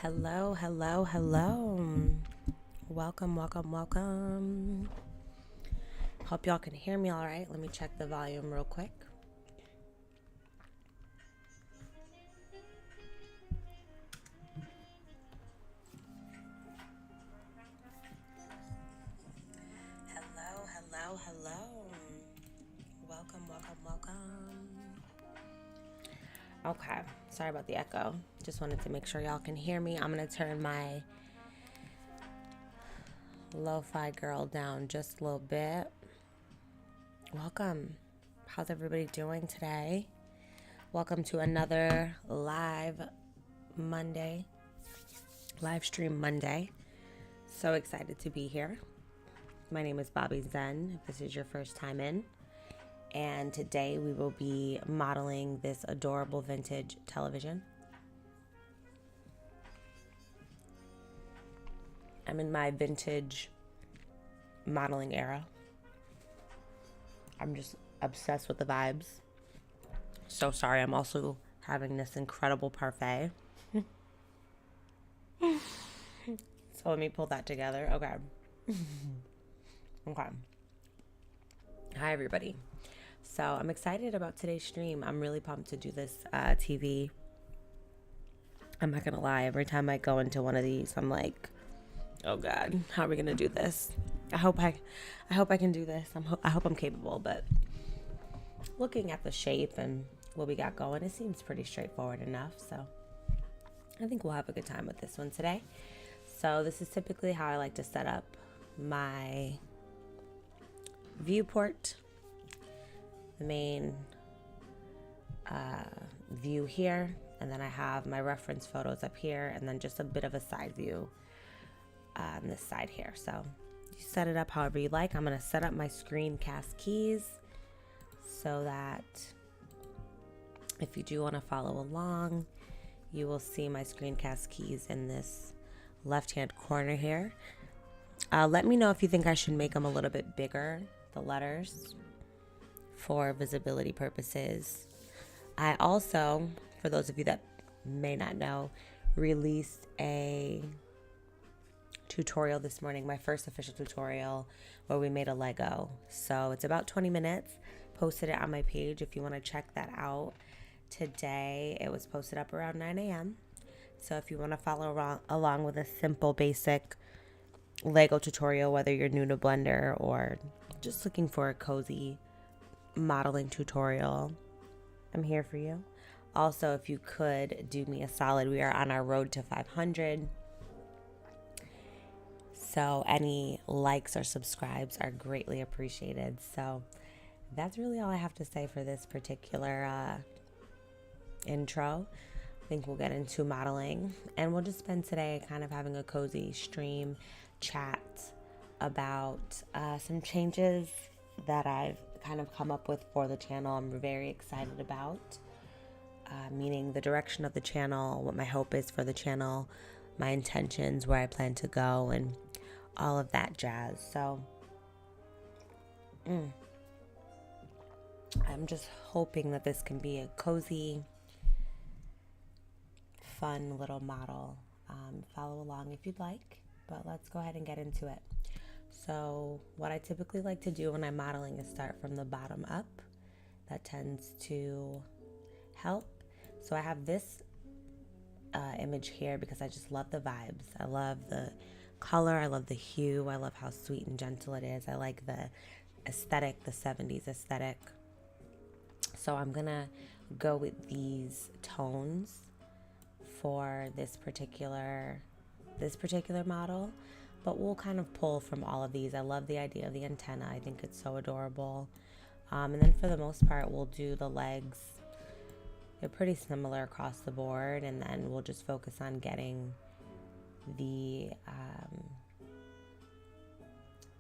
Hello, hello, hello. Welcome, welcome, welcome. Hope y'all can hear me all right. Let me check the volume real quick. Hello, hello, hello. Welcome, welcome, welcome. Okay, sorry about the echo. Just wanted to make sure y'all can hear me. I'm going to turn my lo-fi girl down just a little bit. Welcome. How's everybody doing today? Welcome to another live stream Monday. So excited to be here. My name is Bobbi Zenn, if this is your first time in. And today we will be modeling this adorable vintage television. I'm in my vintage modeling era. I'm just obsessed with the vibes. So sorry, I'm also having this incredible parfait. So let me pull that together. Okay. Okay. Hi, everybody. So I'm excited about today's stream. I'm really pumped to do this TV. I'm not gonna lie. Every time I go into one of these, I'm like, oh God, how are we gonna do this? I hope I can do this. I hope I'm capable. But looking at the shape and what we got going, it seems pretty straightforward enough. So I think we'll have a good time with this one today. So this is typically how I like to set up my viewport. The main view here, and then I have my reference photos up here, and then just a bit of a side view on this side here. So you set it up however you like. I'm going to set up my screencast keys so that if you do want to follow along, you will see my screencast keys in this left-hand corner here. Let me know if you think I should make them a little bit bigger, the letters, for visibility purposes. I also, for those of you that may not know, released a tutorial this morning, my first official tutorial, where we made a Lego. So it's about 20 minutes. Posted it on my page if you want to check that out. Today it was posted up around 9 a.m. So if you want to follow along with a simple basic Lego tutorial, whether you're new to Blender or just looking for a cozy modeling tutorial, I'm here for you. Also, if you could do me a solid, we are on our road to 500. So any likes or subscribes are greatly appreciated. So that's really all I have to say for this particular intro. I think we'll get into modeling, and we'll just spend today kind of having a cozy stream chat about some changes that I've kind of come up with for the channel. I'm very excited about, meaning the direction of the channel, what my hope is for the channel, my intentions, where I plan to go, and all of that jazz. So I'm just hoping that this can be a cozy, fun little model. Follow along if you'd like, but let's go ahead and get into it. So what I typically like to do when I'm modeling is start from the bottom up. That tends to help. So I have this image here because I just love the vibes. I love the color. I love the hue. I love how sweet and gentle it is. I like the aesthetic, the 70s aesthetic. So I'm going to go with these tones for this particular model. But we'll kind of pull from all of these. I love the idea of the antenna. I think it's so adorable. And then for the most part, we'll do the legs. They're pretty similar across the board. And then we'll just focus on getting the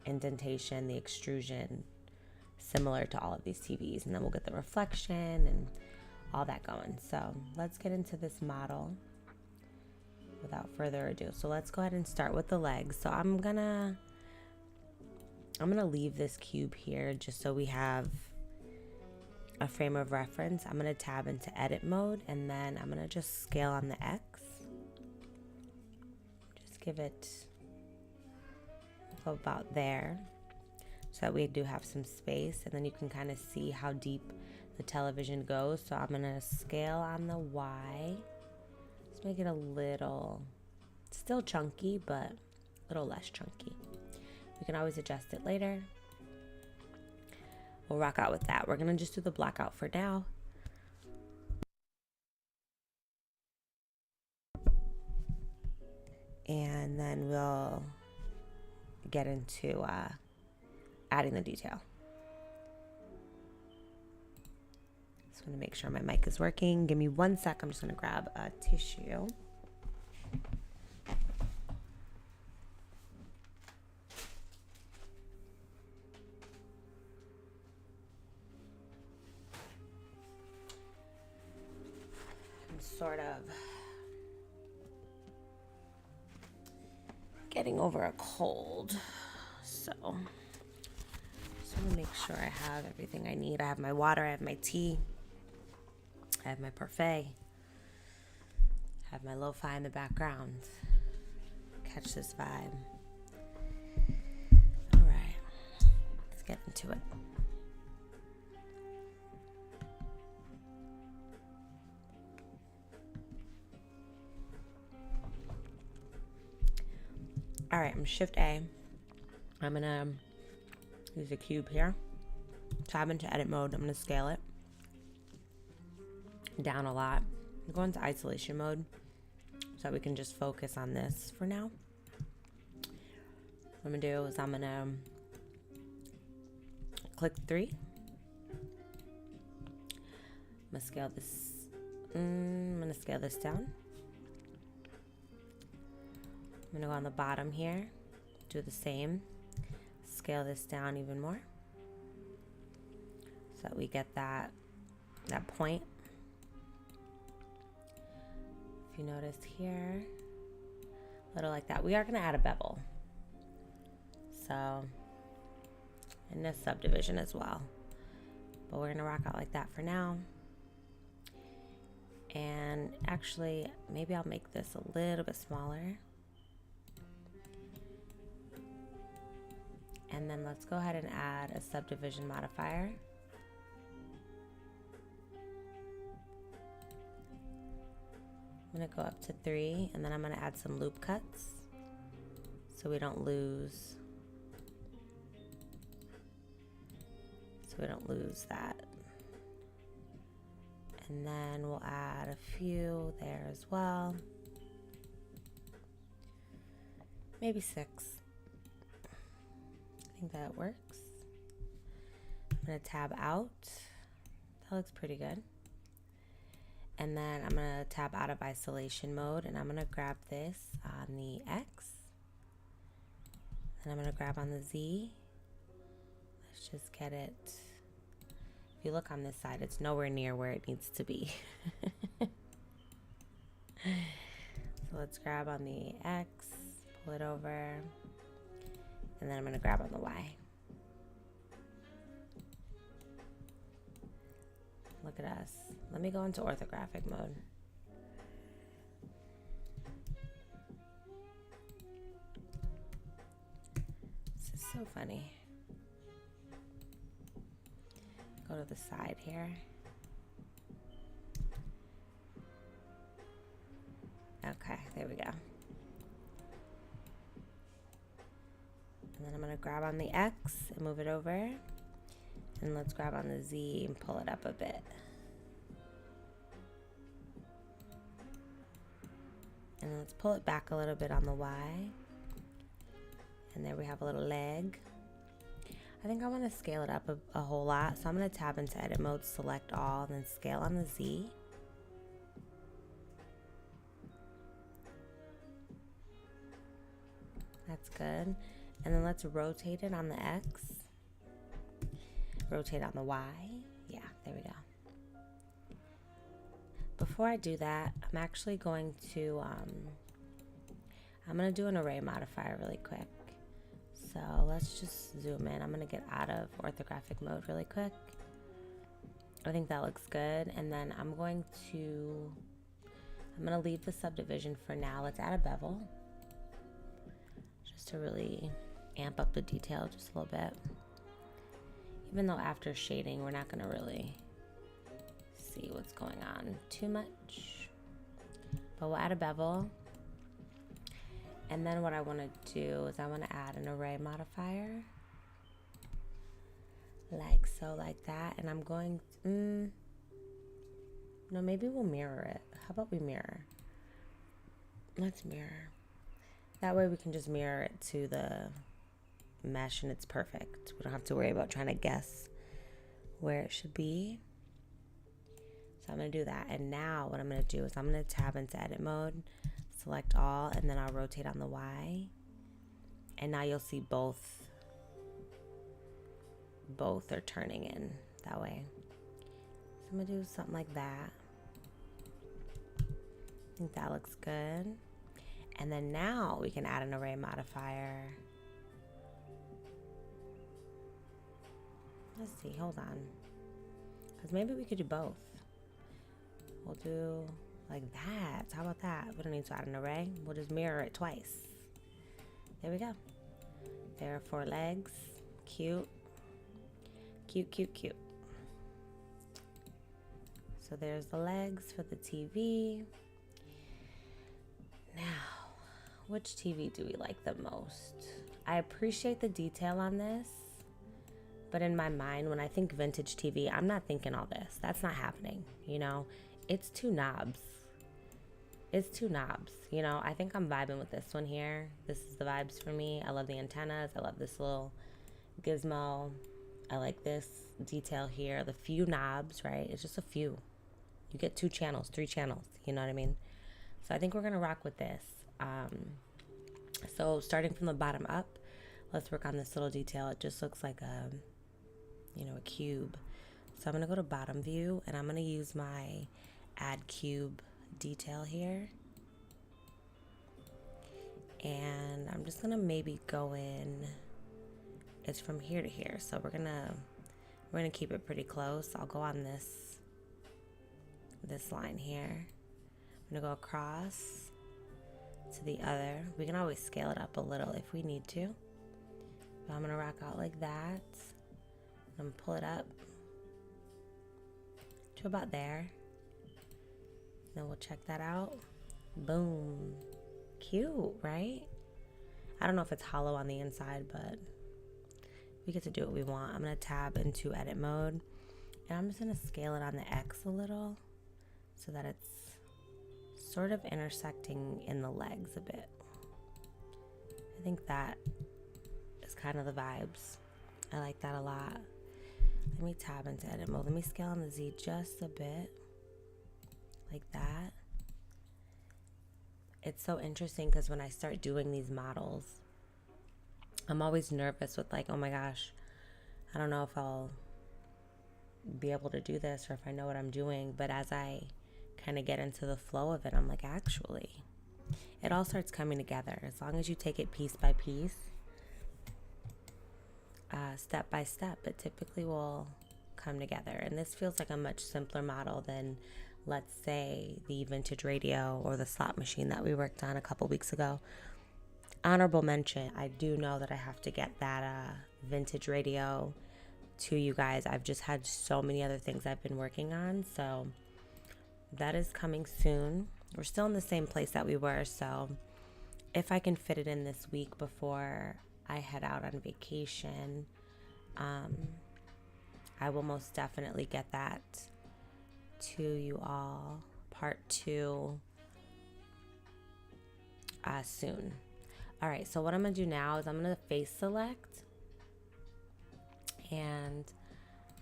indentation, the extrusion, similar to all of these TVs. And then we'll get the reflection and all that going. So let's get into this model without further ado. So let's go ahead and start with the legs. So I'm gonna leave this cube here just so we have a frame of reference. I'm gonna tab into edit mode, and then I'm gonna just scale on the X. give it about there, so that we do have some space, and then you can kind of see how deep the television goes. So I'm gonna scale on the Y. Let's make it a little, still chunky, but a little less chunky. You can always adjust it later. We'll rock out with that. We're gonna just do the blackout for now. And then we'll get into adding the detail. Just want to make sure my mic is working. Give me 1 sec. I'm just going to grab a tissue. I'm sort of getting over a cold, so just want to make sure I have everything I need. I have my water, I have my tea, I have my parfait, I have my lo-fi in the background. Catch this vibe. All right, let's get into it. All right, I'm Shift A. I'm gonna use a cube here. Tab into edit mode. I'm gonna scale it down a lot. I'm going to isolation mode so that we can just focus on this for now. What I'm gonna do is I'm gonna click 3. I'm gonna scale this down. I'm gonna go on the bottom here, do the same, scale this down even more so that we get that point. If you notice here, a little like that. We are gonna add a bevel, so in this subdivision as well, but we're gonna rock out like that for now. And actually, maybe I'll make this a little bit smaller. And then let's go ahead and add a subdivision modifier. I'm gonna go up to 3, and then I'm gonna add some loop cuts so we don't lose that. And then we'll add a few there as well. Maybe 6. I think that works. I'm gonna tab out. That looks pretty good. And then I'm gonna tab out of isolation mode, and I'm gonna grab this on the X. And I'm gonna grab on the Z. Let's just get it. If you look on this side, it's nowhere near where it needs to be. So let's grab on the X, pull it over, and then I'm gonna grab on the Y. Look at us. Let me go into orthographic mode. This is so funny. Go to the side here. Okay, there we go. And then I'm gonna grab on the X and move it over. And let's grab on the Z and pull it up a bit. And let's pull it back a little bit on the Y. And there we have a little leg. I think I want to scale it up a whole lot. So I'm going to tab into edit mode, select all, and then scale on the Z. That's good. And then let's rotate it on the X. Rotate on the Y. Yeah, there we go. Before I do that, I'm actually going to, I'm going to do an array modifier really quick. So let's just zoom in. I'm going to get out of orthographic mode really quick. I think that looks good. And then I'm going to leave the subdivision for now. Let's add a bevel. just to really amp up the detail just a little bit. Even though after shading, we're not gonna really see what's going on too much. But we'll add a bevel. And then what I wanna do is I wanna add an array modifier. Like so, like that. And I'm going, no, maybe we'll mirror it. How about we mirror? Let's mirror. That way we can just mirror it to the mesh and it's perfect. We don't have to worry about trying to guess where it should be. So I'm gonna do that. And now what I'm gonna do is I'm gonna tab into edit mode, select all, and then I'll rotate on the Y. And now you'll see both are turning in that way. So I'm gonna do something like that. I think that looks good. And then now we can add an array modifier. Let's see, hold on. Because maybe we could do both. We'll do like that. How about that? We don't need to add an array. We'll just mirror it twice. There we go. There are 4 legs. Cute. Cute, cute, cute. So there's the legs for the TV. Now, which TV do we like the most? I appreciate the detail on this, but in my mind, when I think vintage TV, I'm not thinking all this. That's not happening, you know? It's 2 knobs. It's 2 knobs, you know? I think I'm vibing with this one here. This is the vibes for me. I love the antennas. I love this little gizmo. I like this detail here. The few knobs, right? It's just a few. You get 2 channels, 3 channels, you know what I mean? So I think we're gonna rock with this. So starting from the bottom up, let's work on this little detail. It just looks like a, you know, a cube. So I'm gonna go to bottom view and I'm gonna use my add cube detail here. And I'm just gonna maybe go in, it's from here to here. So we're gonna keep it pretty close. I'll go on this line here. I'm gonna go across to the other. We can always scale it up a little if we need to. But I'm gonna rock out like that. I'm gonna pull it up to about there. Then we'll check that out. Boom. Cute, right? I don't know if it's hollow on the inside, but we get to do what we want. I'm gonna tab into edit mode and I'm just gonna scale it on the X a little so that it's sort of intersecting in the legs a bit. I think that is kind of the vibes. I like that a lot. Let me tab into edit mode. Let me scale on the Z just a bit. Like that. It's so interesting because when I start doing these models, I'm always nervous with like, oh my gosh, I don't know if I'll be able to do this or if I know what I'm doing. But as I kind of get into the flow of it, I'm like, actually, it all starts coming together. As long as you take it piece by piece, step by step, it typically will come together. And this feels like a much simpler model than, let's say, the vintage radio or the slot machine that we worked on a couple weeks ago. Honorable mention, I do know that I have to get that vintage radio to you guys. I've just had so many other things I've been working on, so that is coming soon. We're still in the same place that we were, so if I can fit it in this week before I head out on vacation, I will most definitely get that to you all, part 2, soon. All right, so what I'm gonna do now is I'm gonna face select and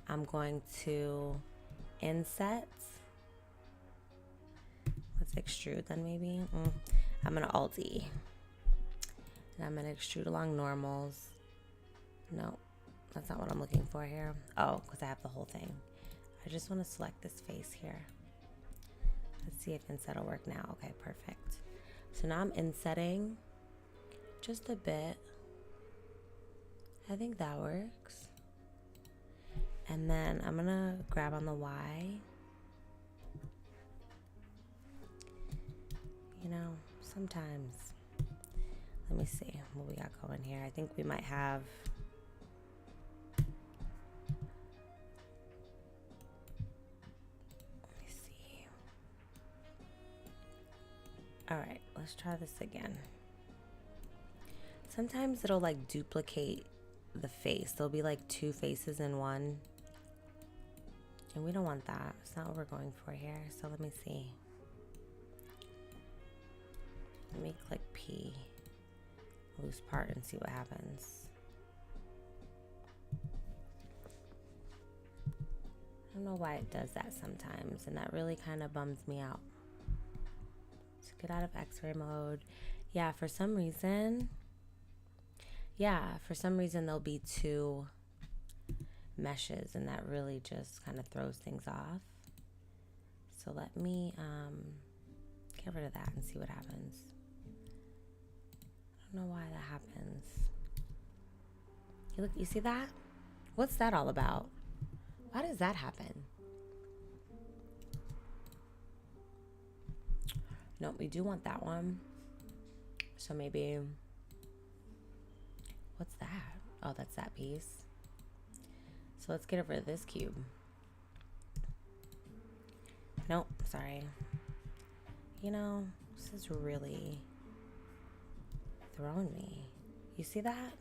I'm going to inset. Let's extrude then maybe. I'm gonna Alt-E. And I'm gonna extrude along normals. No, that's not what I'm looking for here. Oh, because I have the whole thing. I just want to select this face here. Let's see if inset will work now. Okay, perfect. So now I'm insetting just a bit. I think that works. And then I'm gonna grab on the Y. You know, sometimes. Let me see what we got going here. I think we might have... Let me see. All right, let's try this again. Sometimes it'll like duplicate the face. There'll be like two faces in one. And we don't want that. It's not what we're going for here. So let me see. Let me click P, loose part, and see what happens. I don't know why it does that sometimes, and that really kind of bums me out. Let's get out of X-ray mode. Yeah, for some reason there'll be two meshes, and that really just kind of throws things off. So let me get rid of that and see what happens. I don't know why that happens. You see that? What's that all about? Why does that happen? No, we do want that one. So maybe, what's that? Oh, that's that piece. So let's get rid of this cube. Nope, sorry. You know, this is really throwing me. You see that?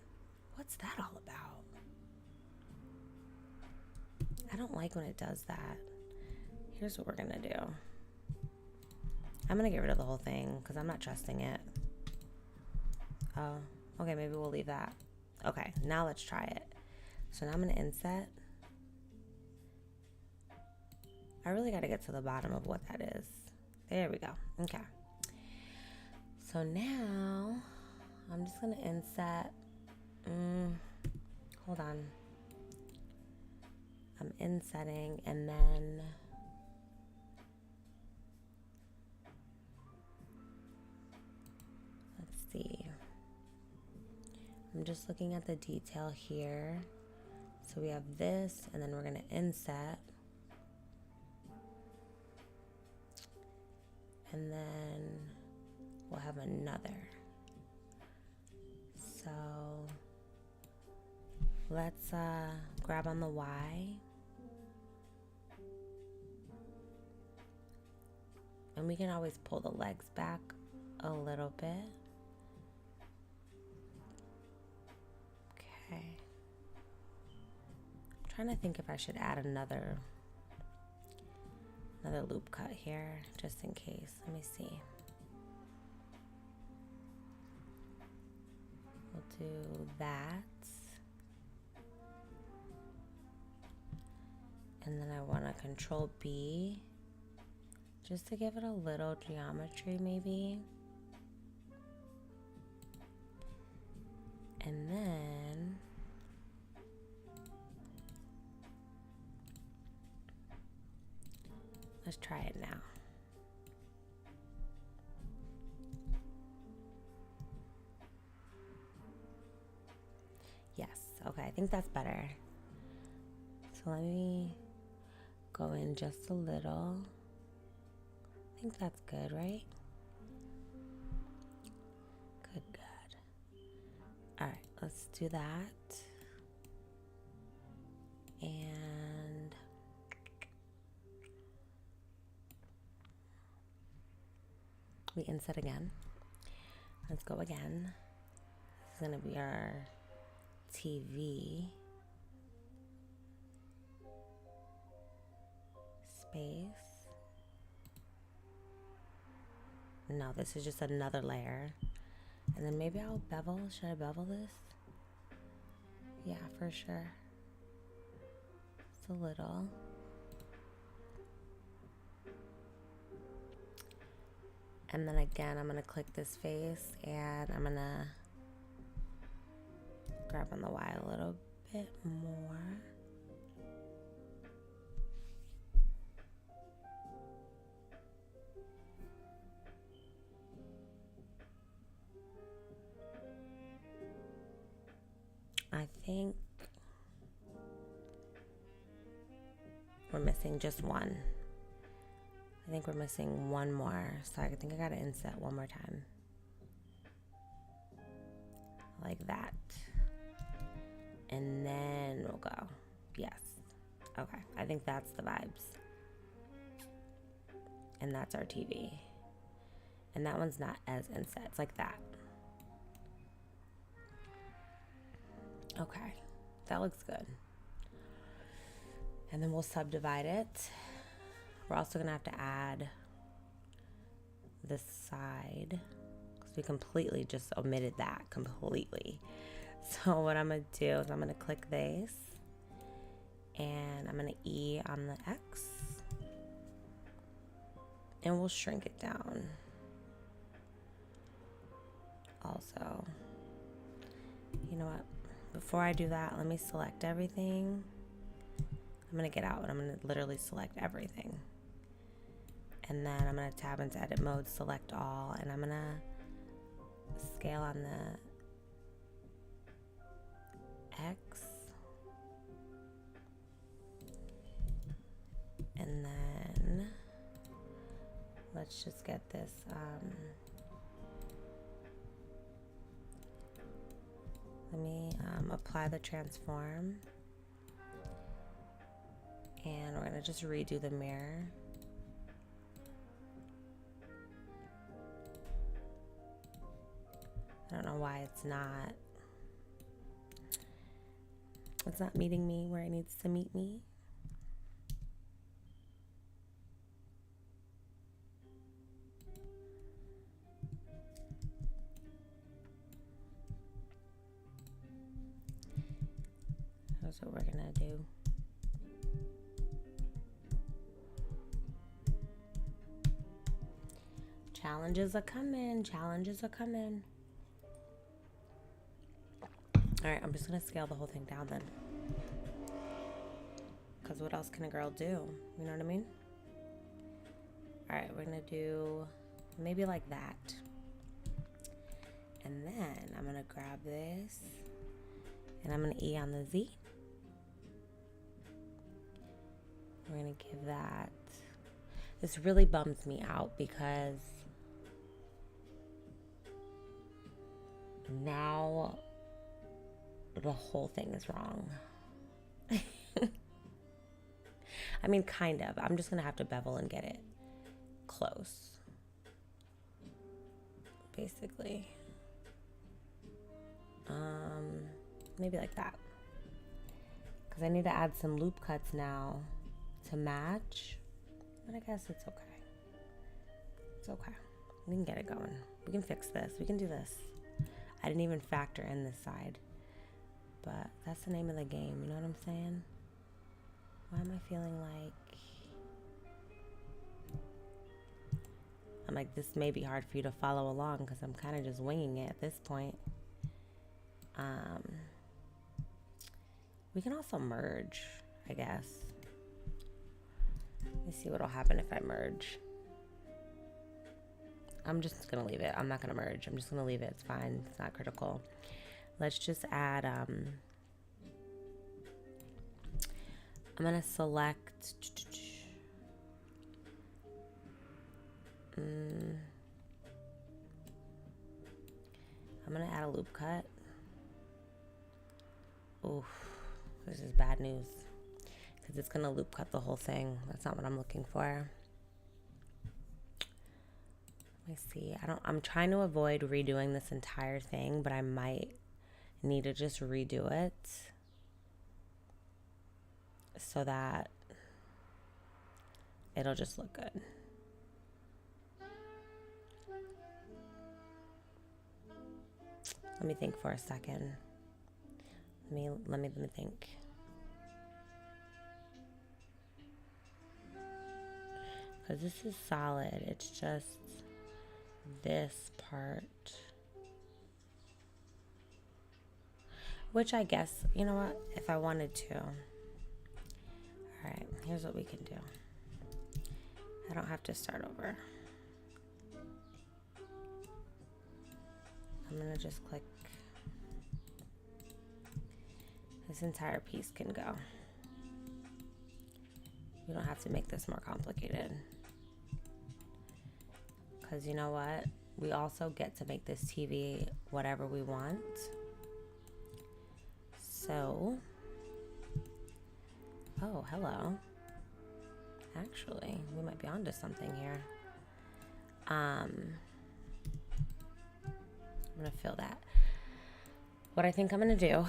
What's that all about? I don't like when it does that. Here's what we're gonna do. I'm gonna get rid of the whole thing because I'm not trusting it. Oh, okay, maybe we'll leave that. Okay, now let's try it. So now I'm gonna inset. I really gotta get to the bottom of what that is. There we go. Okay. So now I'm just gonna inset. Hold on. I'm insetting, and then let's see. I'm just looking at the detail here. So we have this, and then we're gonna inset. And then we'll have another. So let's grab on the Y. And we can always pull the legs back a little bit. Okay. I'm trying to think if I should add another loop cut here, just in case. Let me see. We'll do that. And then I want to Control B, just to give it a little geometry maybe. And then let's try it now. Yes, okay, I think that's better. So let me go in just a little. I think that's good, right? Good, good. All right, let's do that. And we inset again. Let's go again. This is gonna be our TV. Space. No, this is just another layer. And then maybe I'll bevel. Should I bevel this? Yeah, for sure. Just a little. And then again, I'm gonna click this face and I'm gonna grab on the Y a little bit more. I think we're missing just one. I think we're missing one more. So I think I gotta inset one more time. like that. And then we'll go, yes. Okay, I think that's the vibes. And that's our TV. And that one's not as inset, it's like that. Okay, that looks good. And then we'll subdivide it. We're also gonna have to add this side because we completely just omitted that completely. So what I'm gonna do is I'm gonna click this and I'm gonna E on the X and we'll shrink it down. Also, you know what? Before I do that, let me select everything. I'm gonna get out and I'm gonna literally select everything. And then I'm gonna tab into edit mode, select all, and I'm gonna scale on the X. And then let's just get this, let me apply the transform. And we're gonna just redo the mirror. I don't know why it's not meeting me where it needs to meet me. That's what we're gonna do. Challenges are coming. Challenges are coming. All right, I'm just gonna scale the whole thing down then. Because what else can a girl do? You know what I mean? All right, we're gonna do maybe like that. And then I'm gonna grab this and I'm gonna E on the Z. We're gonna give that. This really bums me out because now the whole thing is wrong. I mean, kind of. I'm just gonna have to bevel and get it close. Basically. Maybe like that. Because I need to add some loop cuts now to match. But I guess it's okay. It's okay. We can get it going. We can fix this. We can do this. I didn't even factor in this side. But that's the name of the game. You know what I'm saying? Why am I feeling like... I'm like, this may be hard for you to follow along because I'm kind of just winging it at this point. We can also merge, I guess. Let me see what'll happen if I merge. I'm just gonna leave it. I'm not gonna merge. I'm just gonna leave it. It's fine. It's not critical. Let's just add, I'm gonna select, I'm gonna add a loop cut. Oof, this is bad news because it's gonna loop cut the whole thing. That's not what I'm looking for. Let me see. I'm trying to avoid redoing this entire thing, but I might need to just redo it so that it'll just look good. Let me think for a second. Let me think. Because this is solid. It's just this part. Which I guess, you know what? If I wanted to. Alright, here's what we can do. I don't have to start over. I'm going to just click. This entire piece can go. We don't have to make this more complicated. Because you know what? We also get to make this TV whatever we want. So, oh, hello. Actually, we might be onto something here. I'm gonna fill that. What I think I'm gonna do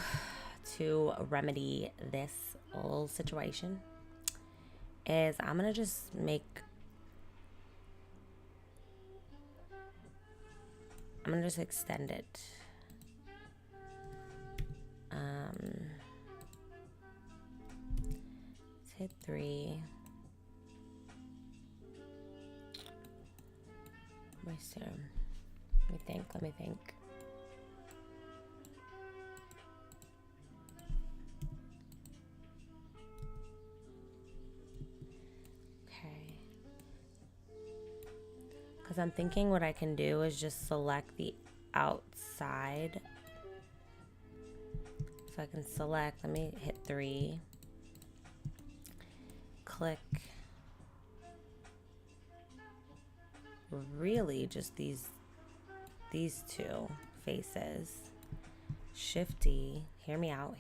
to remedy this little situation is I'm gonna just extend it. Let's hit 3. Let me think. Okay. Because I'm thinking what I can do is just select the outside. So I can select, let me hit 3. Click. Really just these 2 faces. Shift D, hear me out.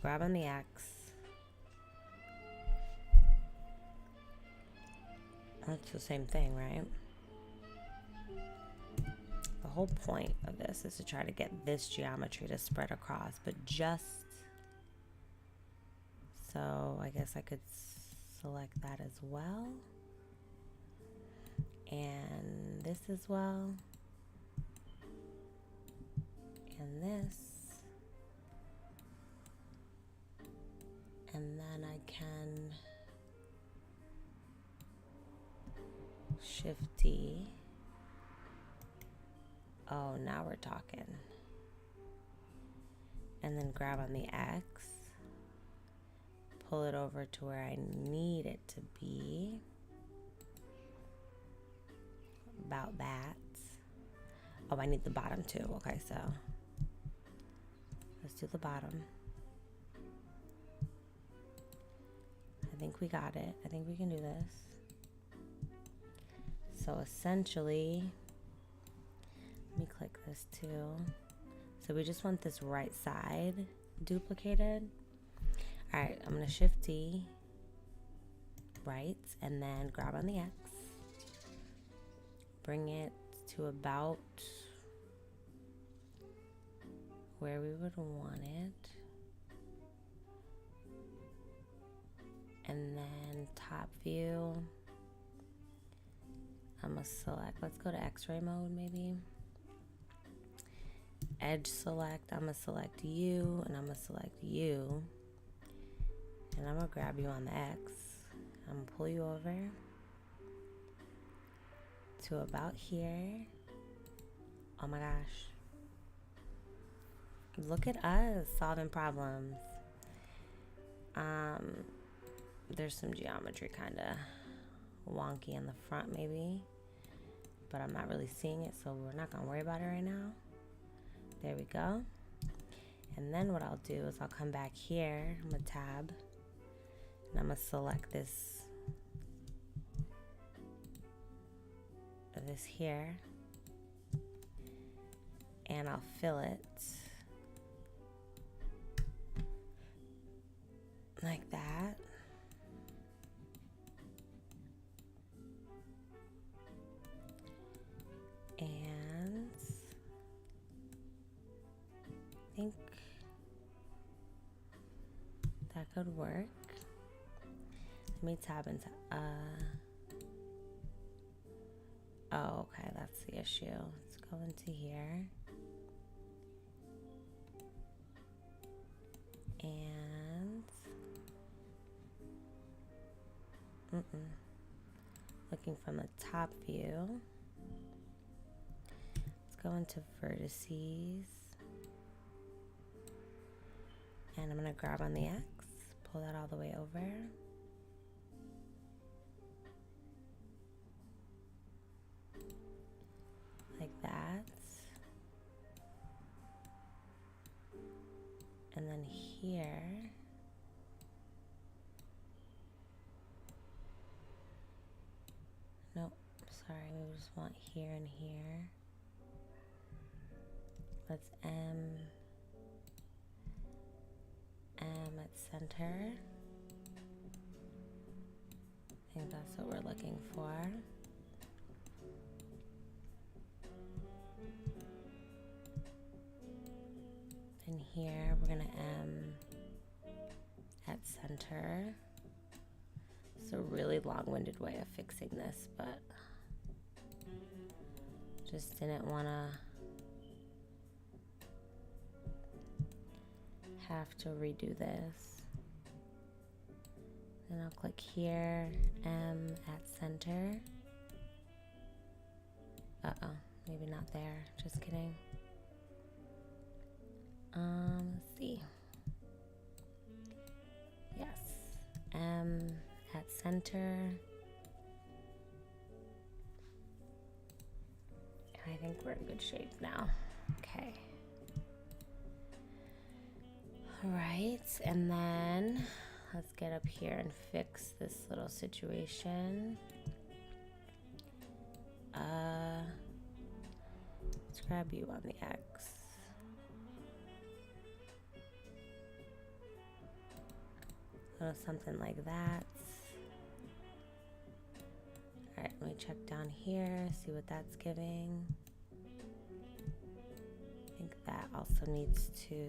Grab on the X. That's the same thing, right? The whole point of this is to try to get this geometry to spread across, but just so I guess I could select that as well. And this as well. And this. And then I can Shift D. Oh, now we're talking. And then grab on the X. Pull it over to where I need it to be. About that. Oh, I need the bottom too. Okay, so let's do the bottom. I think we got it. I think we can do this. So essentially, let me click this too. So we just want this right side duplicated. All right, I'm gonna Shift D, right, and then grab on the X. Bring it to about where we would want it. And then top view, I'm gonna select, let's go to X-ray mode maybe. Edge select, I'm gonna select you, and I'm gonna select you. And I'm gonna grab you on the X. I'm gonna pull you over to about here. Oh my gosh. Look at us solving problems. There's some geometry kind of wonky in the front maybe, but I'm not really seeing it, so we're not gonna worry about it right now. There we go. And then what I'll do is I'll come back here, I'm gonna tab, and I'm gonna select this here, and I'll fill it like that. And I think that could work. Let me tab into oh, okay, that's the issue. Let's go into here. And looking from the top view. Let's go into vertices. And I'm gonna grab on the X, pull that all the way over. Like that. And then here, nope, sorry, we just want here and here. Let's center. I think that's what we're looking for. And here we're gonna M at center. It's a really long-winded way of fixing this, but just didn't wanna have to redo this. Then I'll click here, M at center. Uh-oh, maybe not there, just kidding. Let's see. Yes, M at center. I think we're in good shape now. Okay. All right, and then let's get up here and fix this little situation. Let's grab you on the X. Little something like that. All right, let me check down here, see what that's giving. I think that also needs to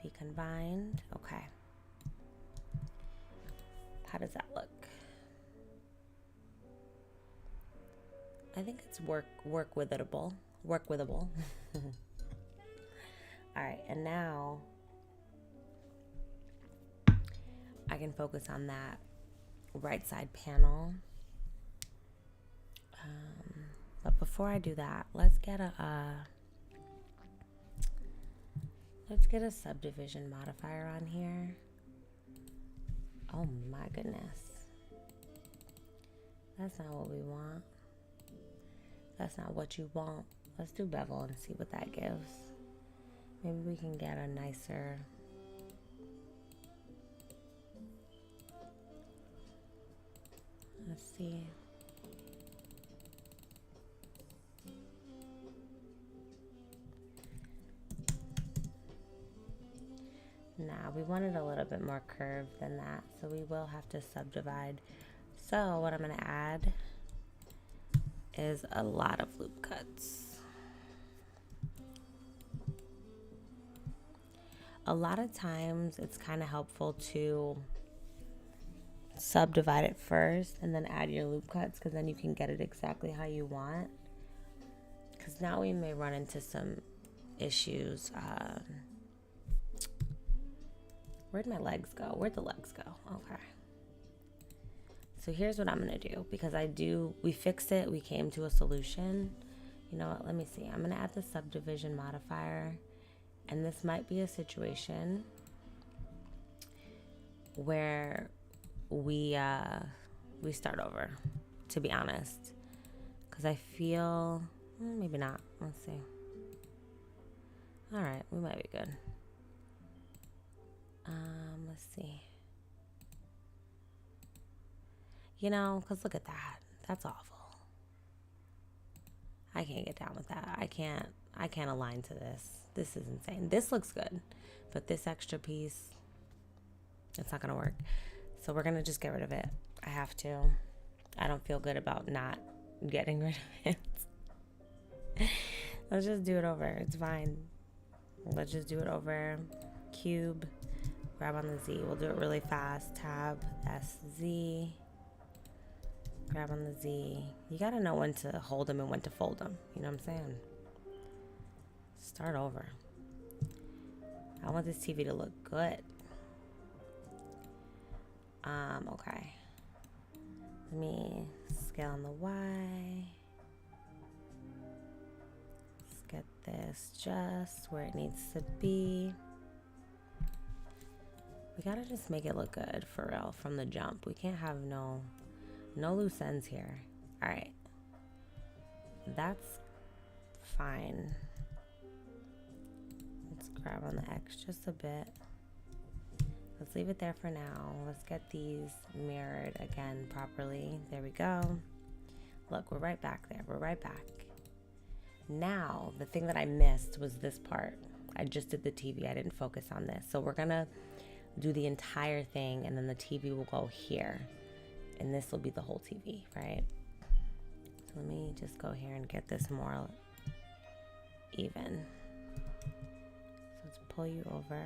be combined. Okay. How does that look? I think it's work withable. All right, and now I can focus on that right side panel. But before I do that, let's get a subdivision modifier on here. Oh my goodness. That's not what we want. That's not what you want. Let's do bevel and see what that gives. Maybe we can get a nicer. Let's see. Nah, we wanted a little bit more curved than that, so we will have to subdivide. So what I'm gonna add is a lot of loop cuts. A lot of times it's kind of helpful to subdivide it first and then add your loop cuts, because then you can get it exactly how you want. Because now we may run into some issues. Where'd my legs go? Where'd the legs go? Okay. So here's what I'm gonna do, because we fixed it, we came to a solution. You know what, let me see. I'm gonna add the subdivision modifier, and this might be a situation where we start over, to be honest, because I feel maybe not. Let's see. All right, we might be good. Let's see. You know, because look at that. That's awful. I can't get down with that. I can't align to this. This is insane. This looks good, but this extra piece, it's not gonna work. So we're gonna just get rid of it. I have to. I don't feel good about not getting rid of it. Let's just do it over. It's fine. Let's just do it over. Cube. Grab on the Z. We'll do it really fast. Tab, S, Z. Grab on the Z. You gotta know when to hold them and when to fold them. You know what I'm saying? Start over. I want this TV to look good. Okay. Let me scale on the Y. Let's get this just where it needs to be. We gotta just make it look good for real from the jump. We can't have no loose ends here. All right. That's fine. Let's grab on the X just a bit. Let's leave it there for now. Let's get these mirrored again properly. There we go. Look, we're right back there. We're right back. Now, the thing that I missed was this part. I just did the TV. I didn't focus on this. So we're gonna do the entire thing, and then the TV will go here, and this will be the whole TV, right? So let me just go here and get this more even. So let's pull you over.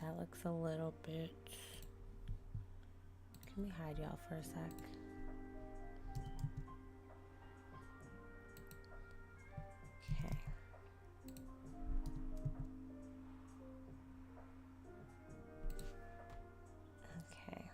That looks a little bit. Can we hide y'all for a sec? Okay. Okay.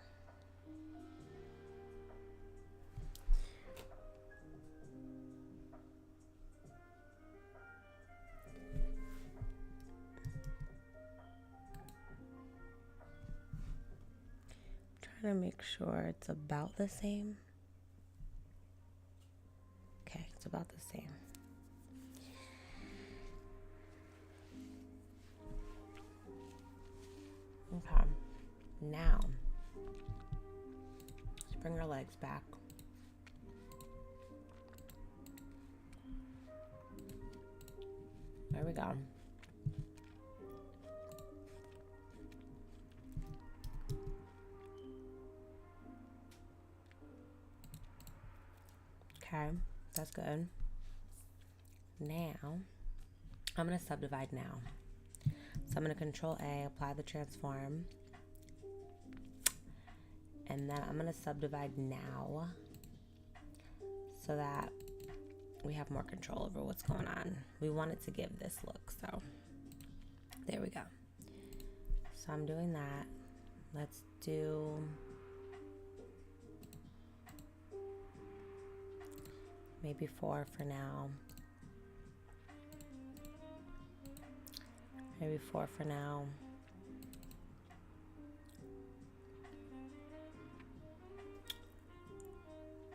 To make sure it's about the same. Okay, it's about the same. Okay, now let's bring our legs back. There we go. Okay, that's good. Now, I'm going to subdivide now. So I'm going to Control A, apply the transform. And then I'm going to subdivide now so that we have more control over what's going on. We want it to give this look, so there we go. So I'm doing that. Let's do... maybe 4 for now. Maybe 4 for now.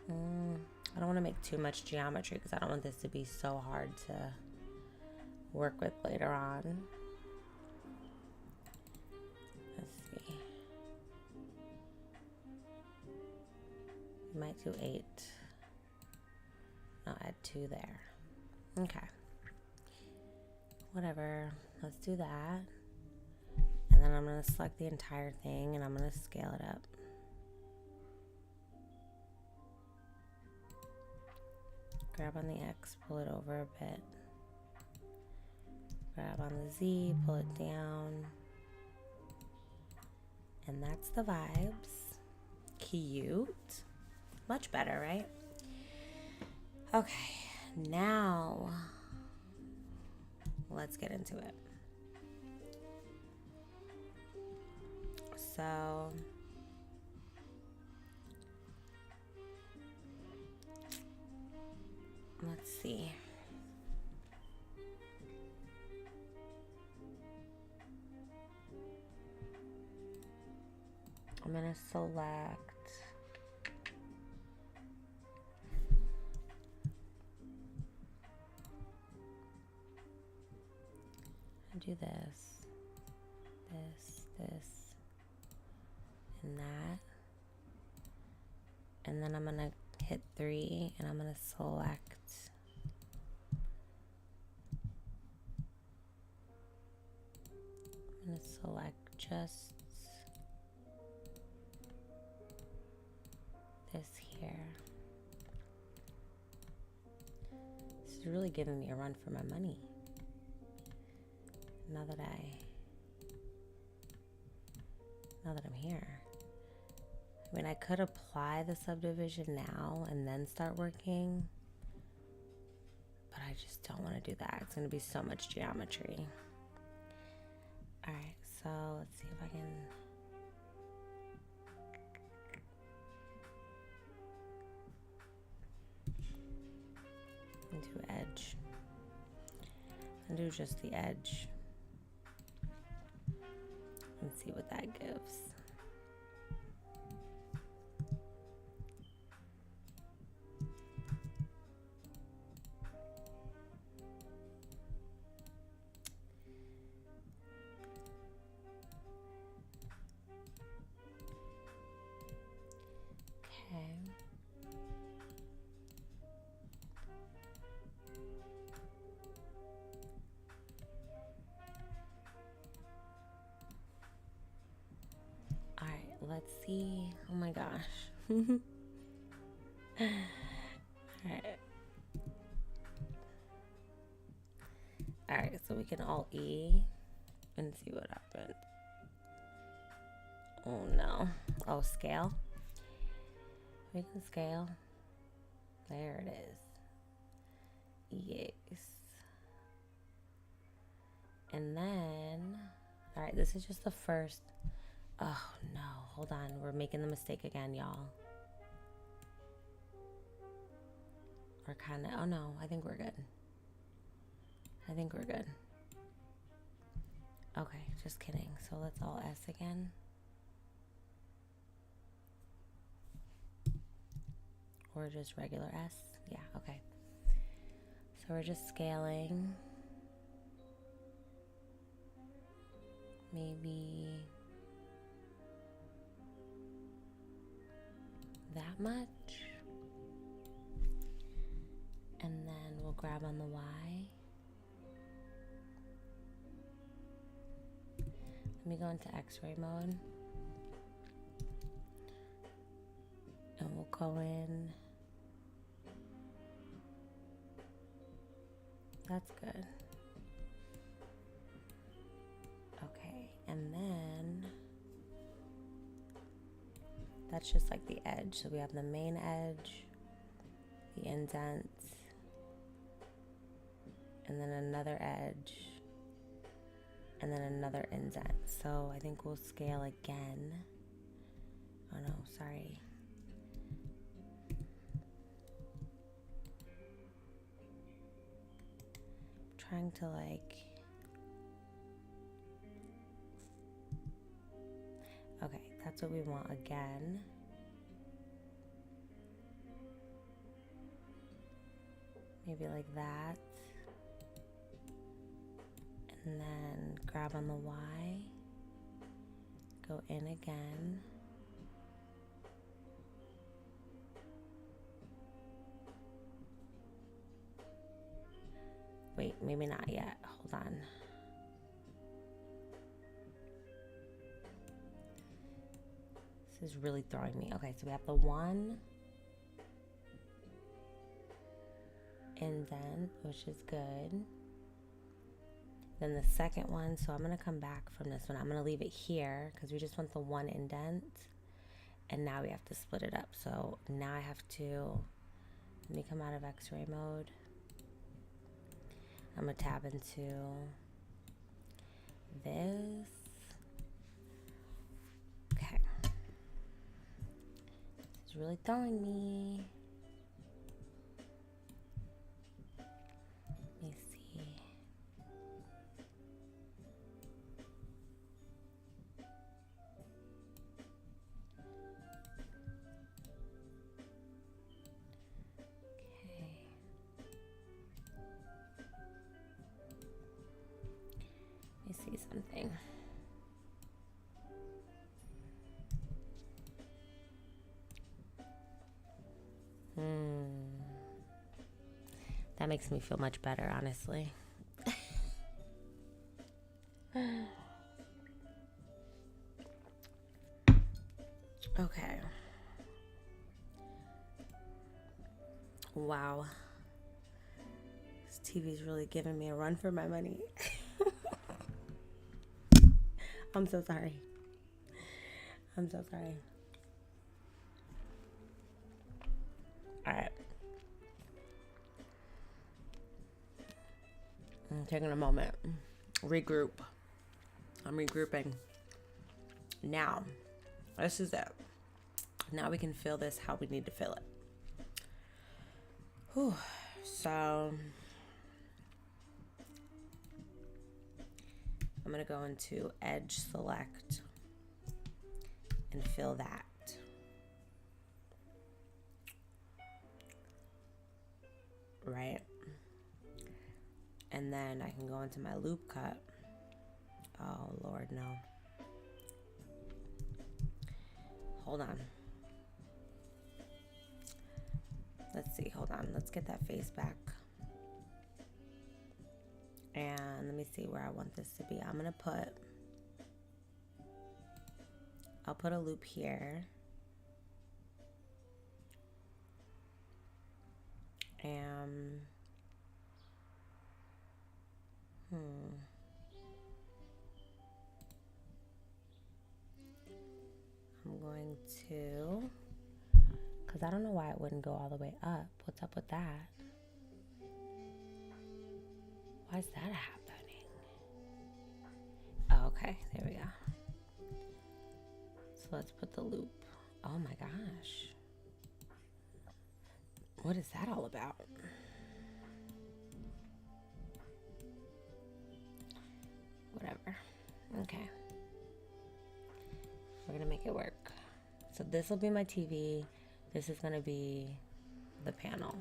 I don't want to make too much geometry because I don't want this to be so hard to work with later on. Let's see. We might do 8. I'll add 2 there. Okay. Whatever. Let's do that. And then I'm going to select the entire thing and I'm going to scale it up. Grab on the X, pull it over a bit. Grab on the Z, pull it down. And that's the vibes. Cute. Much better, right? Okay, now let's get into it. So let's see. I'm gonna select do this, and that. And then I'm gonna hit 3 and I'm gonna select just this here. This is really giving me a run for my money. Now that I'm here. I mean, I could apply the subdivision now and then start working, but I just don't want to do that. It's going to be so much geometry. All right, so let's see if I can. Do edge. And do just the edge. And see what that gives. let's see. Oh my gosh. All right. All right, so we can Alt E and see what happens. Oh no. Oh, scale. We can scale. There it is. Yes. And then, all right, this is just the first. Oh no, hold on. We're making the mistake again, y'all. We're kind of, oh no, I think we're good. I think we're good. Okay, just kidding. So let's all S again. Or just regular S. Yeah, okay. So we're just scaling. Maybe that much. And then we'll grab on the Y. Let me go into X-ray mode. And we'll go in. That's good. Okay, and then that's just like the edge. So we have the main edge, the indent, and then another edge, and then another indent. So I think we'll scale again. Oh no, sorry. Trying to like, okay, that's what we want again. Maybe like that. And then grab on the Y, go in again. Wait, maybe not yet. Hold on. This is really throwing me. Okay, so we have the one indent, which is good. Then the second one, so I'm going to come back from this one. I'm going to leave it here because we just want the one indent. And now we have to split it up. So now I have to, let me come out of X-ray mode. I'm going to tab into this. Okay. It's really throwing me. Let me see. Okay. Let me see something. That makes me feel much better, honestly. Okay. Wow. This TV's really giving me a run for my money. I'm so sorry. I'm so sorry. All right. I'm taking a moment. Regroup. I'm regrouping. Now, this is it. Now we can fill this how we need to fill it. Whew. So, I'm going to go into Edge Select and fill that. Right? And then I can go into my loop cut. Oh, Lord, no. Hold on. Let's see. Hold on. Let's get that face back. And let me see where I want this to be. I'm going to put I'll put a loop here. And I'm going to, because I don't know why it wouldn't go all the way up. What's up with that? Why is that happening? Oh, okay, there we go. So let's put the loop. Oh my gosh. What is that all about? Whatever. Okay. We're gonna make it work. So this will be my TV. This is gonna be the panel.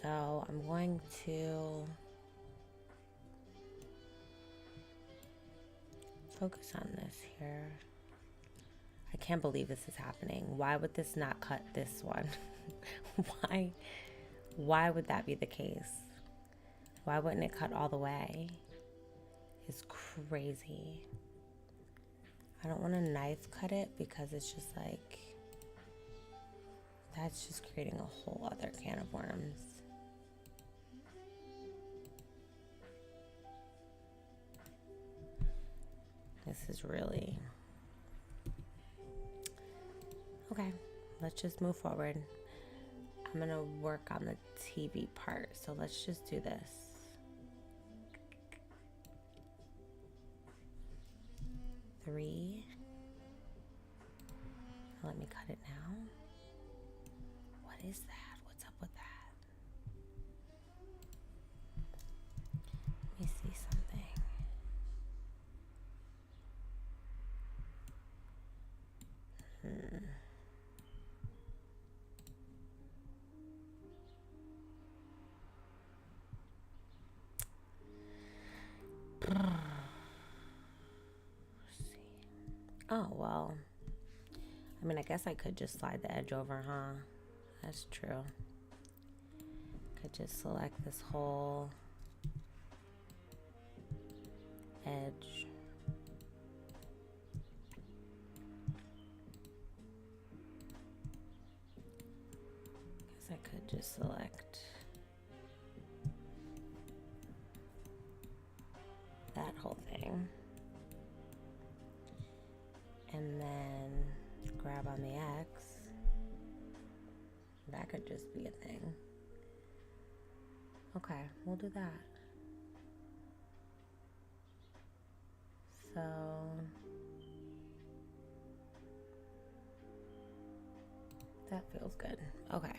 So I'm going to focus on this here. I can't believe this is happening. Why would this not cut this one? Why would that be the case? Why wouldn't it cut all the way? It's crazy. I don't want to knife cut it because it's just like, that's just creating a whole other can of worms. This is really... Okay, let's just move forward. I'm gonna work on the TV part, so let's just do this. Three. Let me cut it now. What is that? What's up with that? Let me see something. Oh, well, I mean, I guess I could just slide the edge over, huh? That's true. Could just select this whole edge. Guess I could just select that whole thing. And then grab on the X. That could just be a thing. Okay, we'll do that. So that feels good. Okay,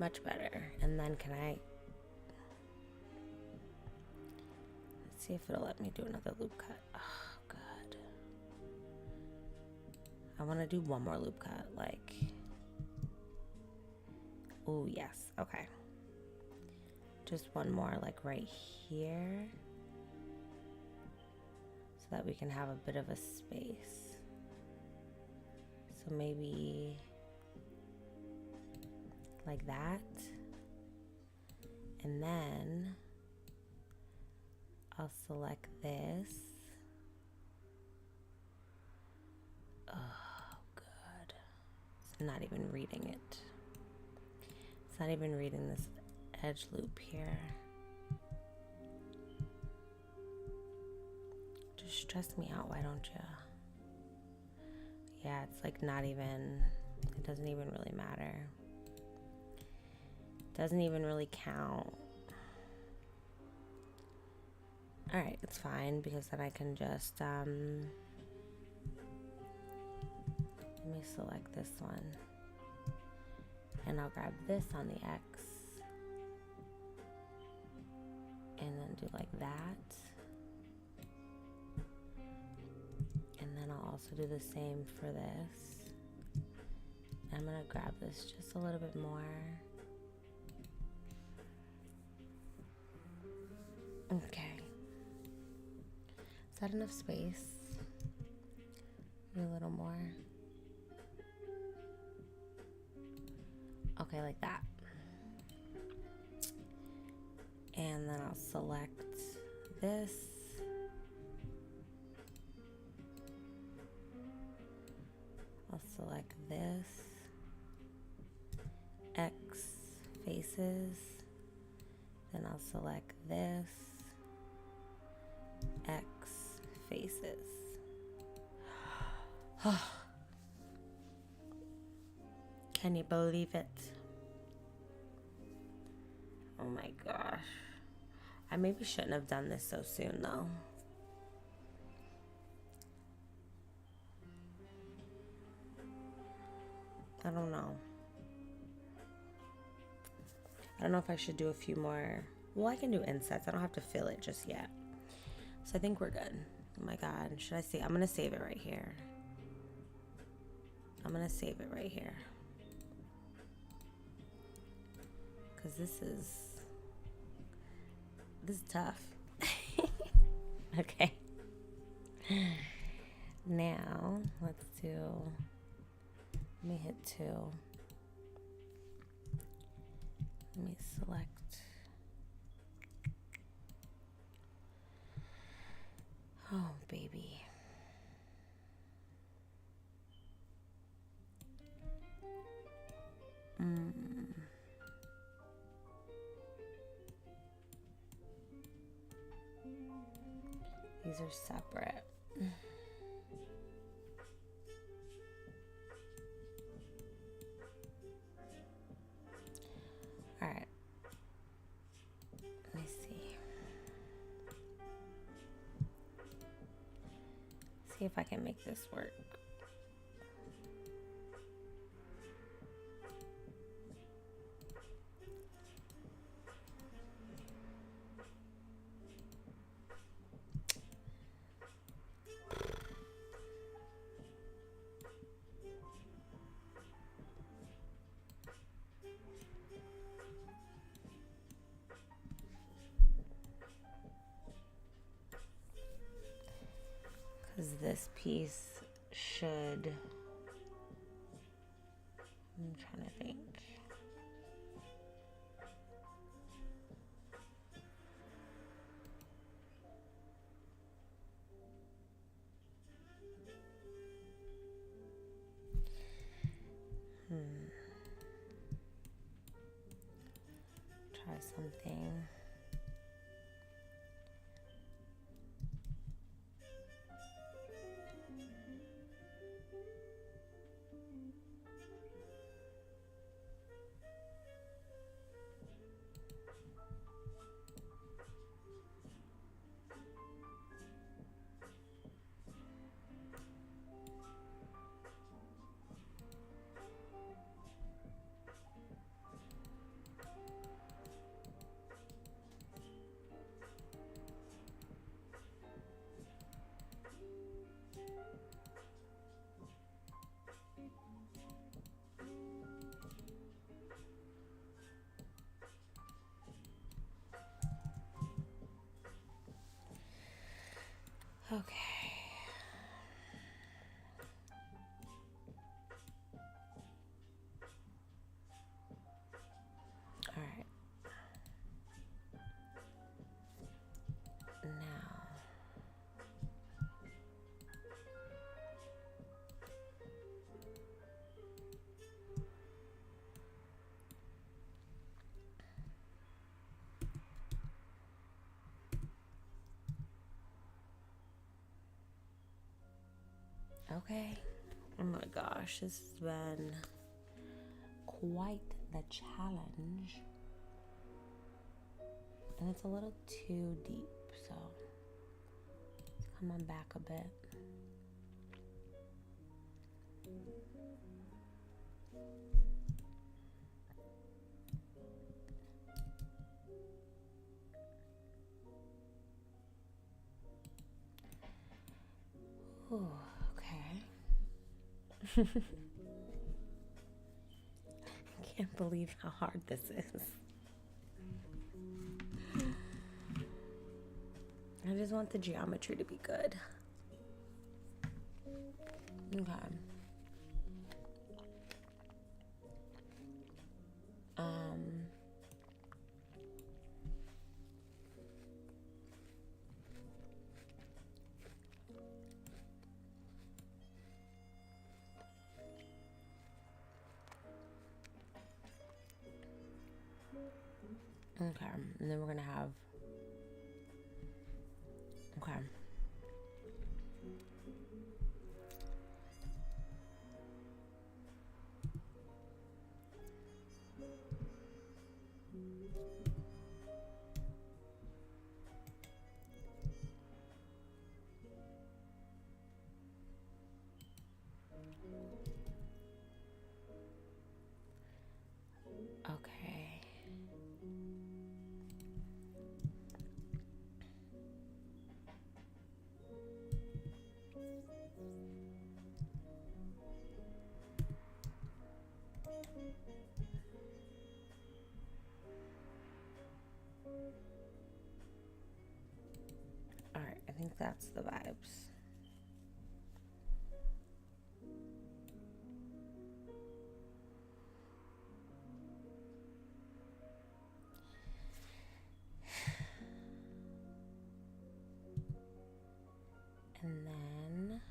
much better. And then can I, let's see if it'll let me do another loop cut. Oh, good. I want to do one more loop cut, like, oh yes, okay. Just one more, like right here, so that we can have a bit of a space. So maybe like that. And then I'll select this. Oh, good. It's not even reading it. It's not even reading this edge loop here. Just stress me out, why don't you? Yeah, it's like not even, it doesn't even really matter. It doesn't even really count. Alright, it's fine because then I can just, let me select this one. And I'll grab this on the X. And then do like that. And then I'll also do the same for this. I'm gonna grab this just a little bit more. Okay. Is that enough space? Maybe a little more. Okay, like that. And then I'll select this. I'll select this, X faces, then I'll select this, X faces. Can you believe it? Oh my gosh. I maybe shouldn't have done this so soon though. I don't know. I don't know if I should do a few more. Well, I can do insets. I don't have to fill it just yet. So I think we're good. Oh my God. Should I save? I'm going to save it right here. I'm going to save it right here. Because this is tough. Okay. Now, let's do, let me hit 2. Let me select. Oh, baby. These are separate. All right. Let me see. See if I can make this work. Because this piece should, I'm trying to think. Try something. Okay. All right. Now. Okay. Oh my gosh, this has been quite the challenge. And it's a little too deep, so let's come on back a bit. Ooh, okay. I can't believe how hard this is. I just want the geometry to be good. Okay. Okay, and then we're gonna have, okay. Okay. All right, I think that's the vibes. And then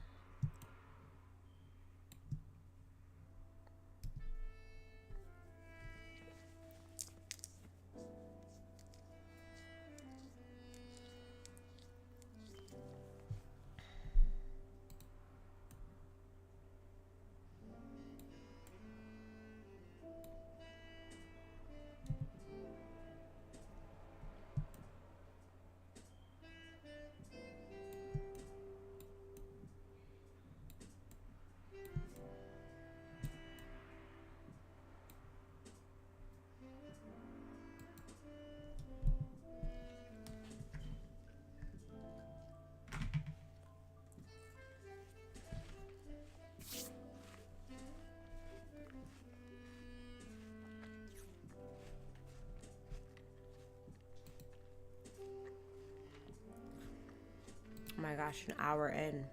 oh my gosh, an hour in.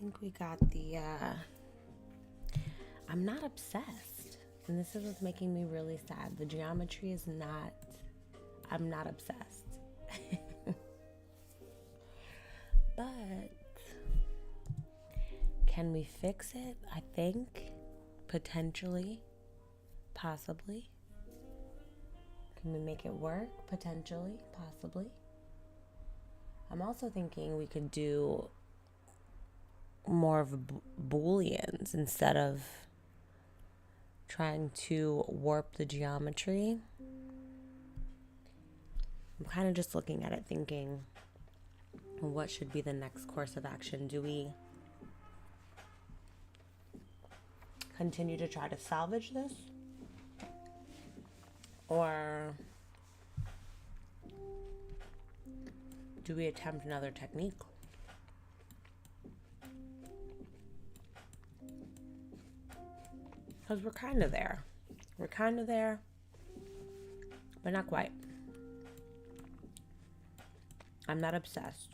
think we got the, I'm not obsessed. And this is what's making me really sad. The geometry is not, I'm not obsessed. But can we fix it? I think potentially, possibly. Can we make it work? Potentially, possibly. I'm also thinking we could do more of booleans instead of trying to warp the geometry. I'm kind of just looking at it thinking, what should be the next course of action? Do we continue to try to salvage this? Or do we attempt another technique? Because we're kind of there. We're kind of there, but not quite. I'm not obsessed.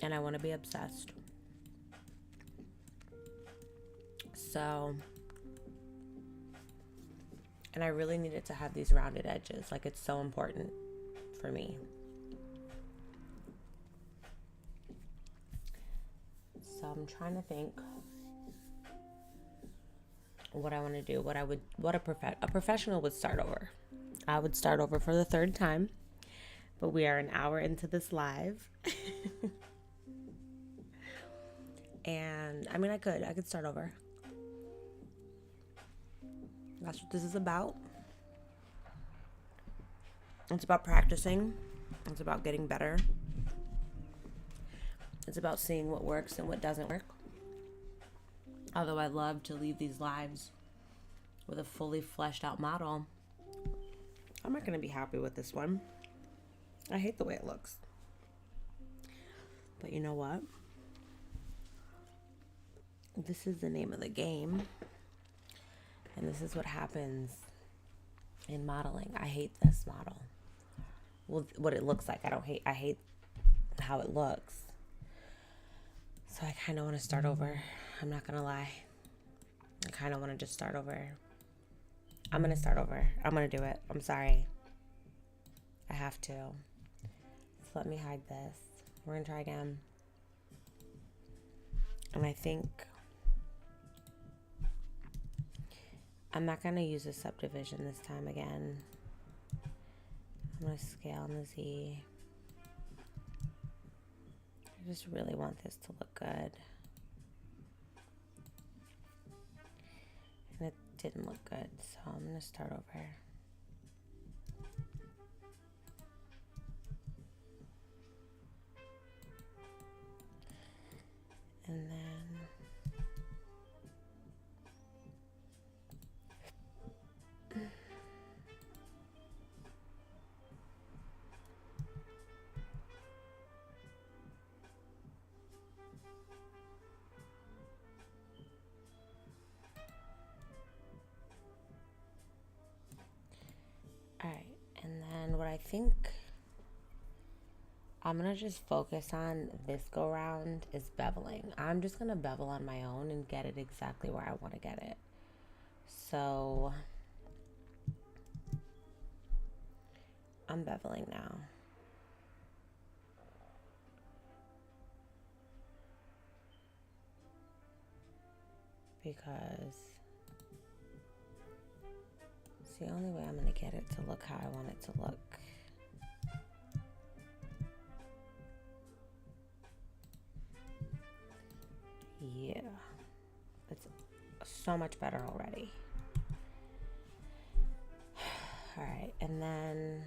And I want to be obsessed. So, and I really needed to have these rounded edges. Like, it's so important for me. So I'm trying to think what I want to do, what a professional would start over. I would start over for the third time, but we are an hour into this live. And I mean, I could start over. That's what this is about. It's about practicing. It's about getting better. It's about seeing what works and what doesn't work. Although I love to leave these lives with a fully fleshed out model, I'm not going to be happy with this one. I hate the way it looks. But you know what? This is the name of the game. And this is what happens in modeling. I hate this model. Well, what it looks like. I hate how it looks. So I kind of want to start over. I'm not going to lie. I kind of want to just start over. I'm going to start over. I'm going to do it. I'm sorry. I have to. So let me hide this. We're going to try again. And I think I'm not going to use a subdivision this time again. I'm going to scale on the Z. I just really want this to look good. And it didn't look good, so I'm going to start over. And then alright, and then what I think I'm gonna just focus on this go round is beveling. I'm just gonna bevel on my own and get it exactly where I want to get it. So I'm beveling now. Because it's the only way I'm gonna get it to look how I want it to look. Yeah, it's so much better already. All right, and then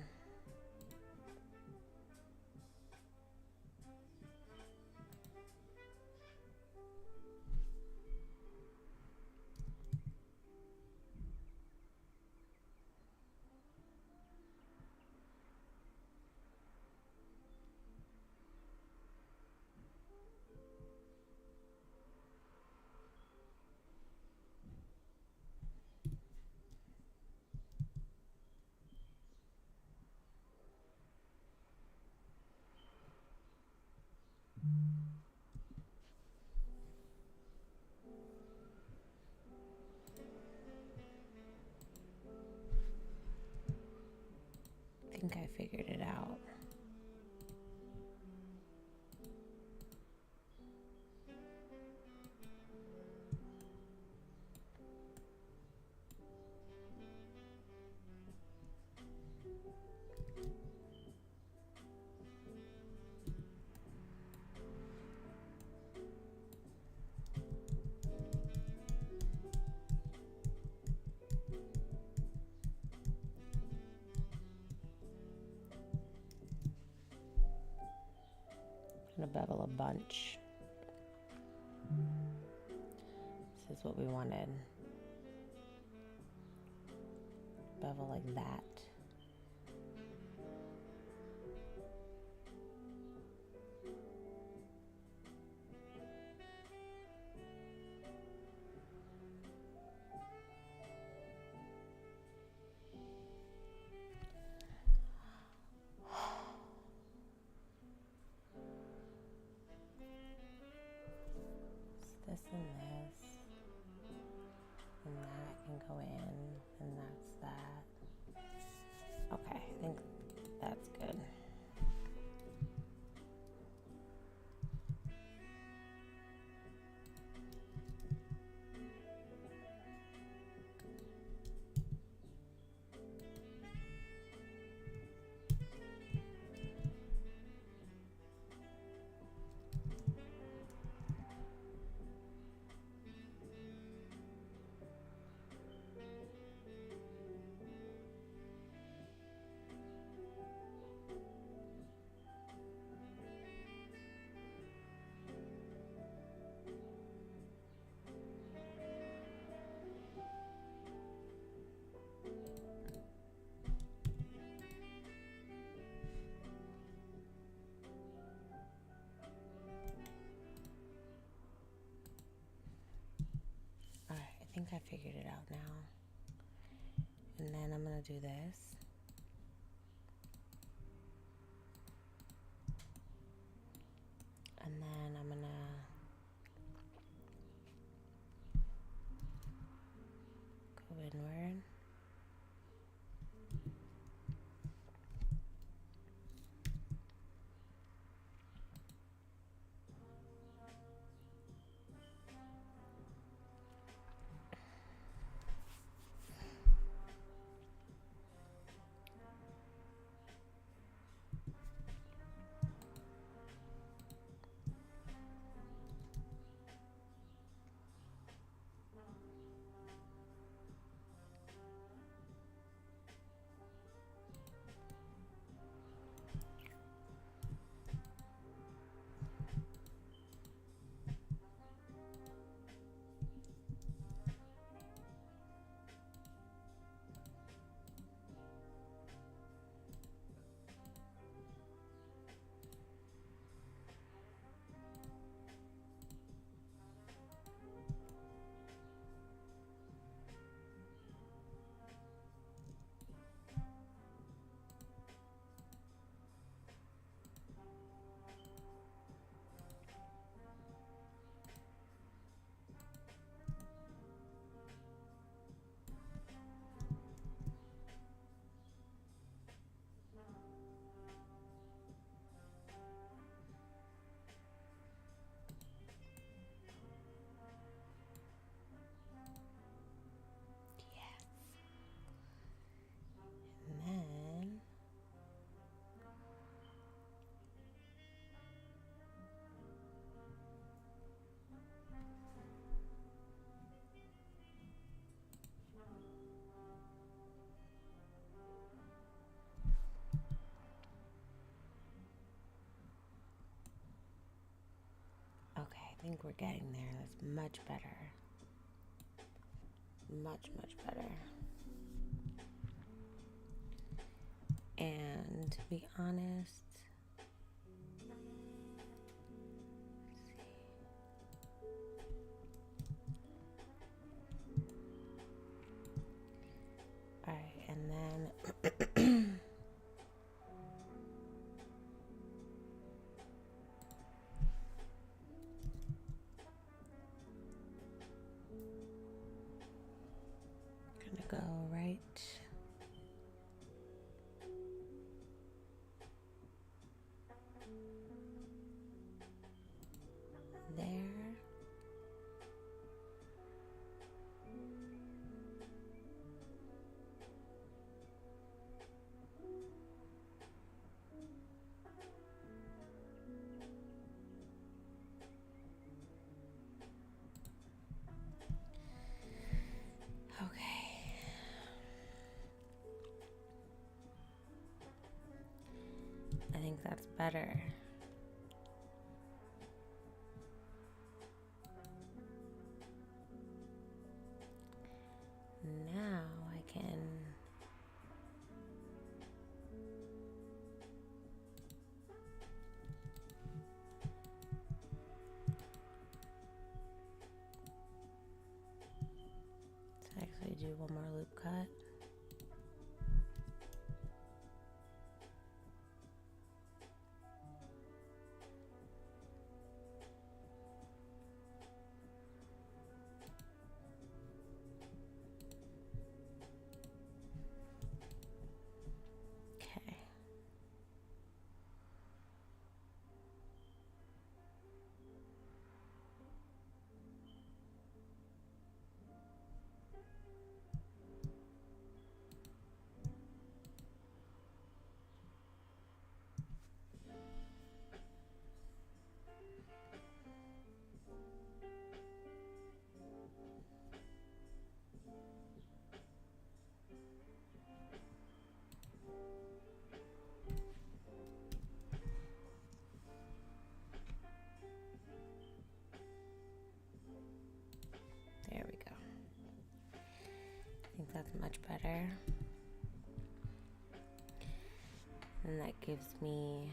think I figured it out. I'm gonna bevel a bunch. This is what we wanted. Bevel like that. This and this, and that can go in, and that's that. Okay, I think that's good. I think I figured it out now. And then I'm gonna do this. And then I'm gonna go inward. Okay, I think we're getting there. That's much better. Much, much better. And to be honest, all right, and then gonna go right that's better. Now I can actually do one more loop cut. Okay. There we go. I think that's much better. And that gives me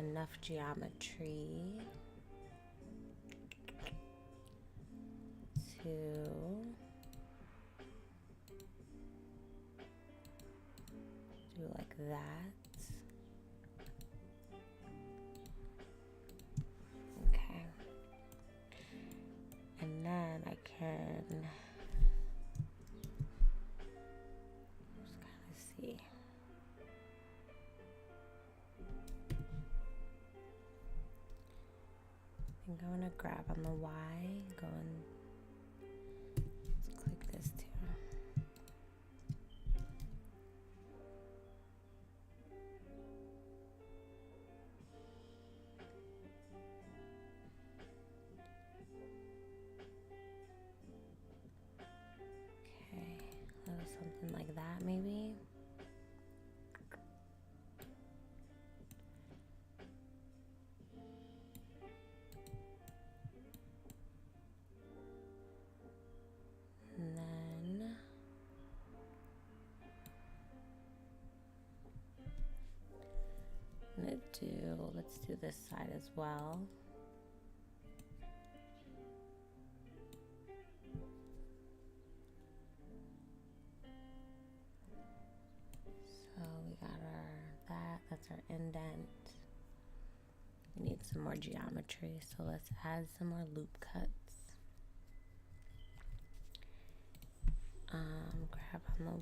enough geometry to do like that. Okay. And then I can just kind of see. I think I'm gonna grab on the Y, go and let's click this too. Okay, a little something like that maybe. And then I'm gonna let's do this side as well. So we got that's our indent. We need some more geometry, so let's add some more loop cuts. Grab on the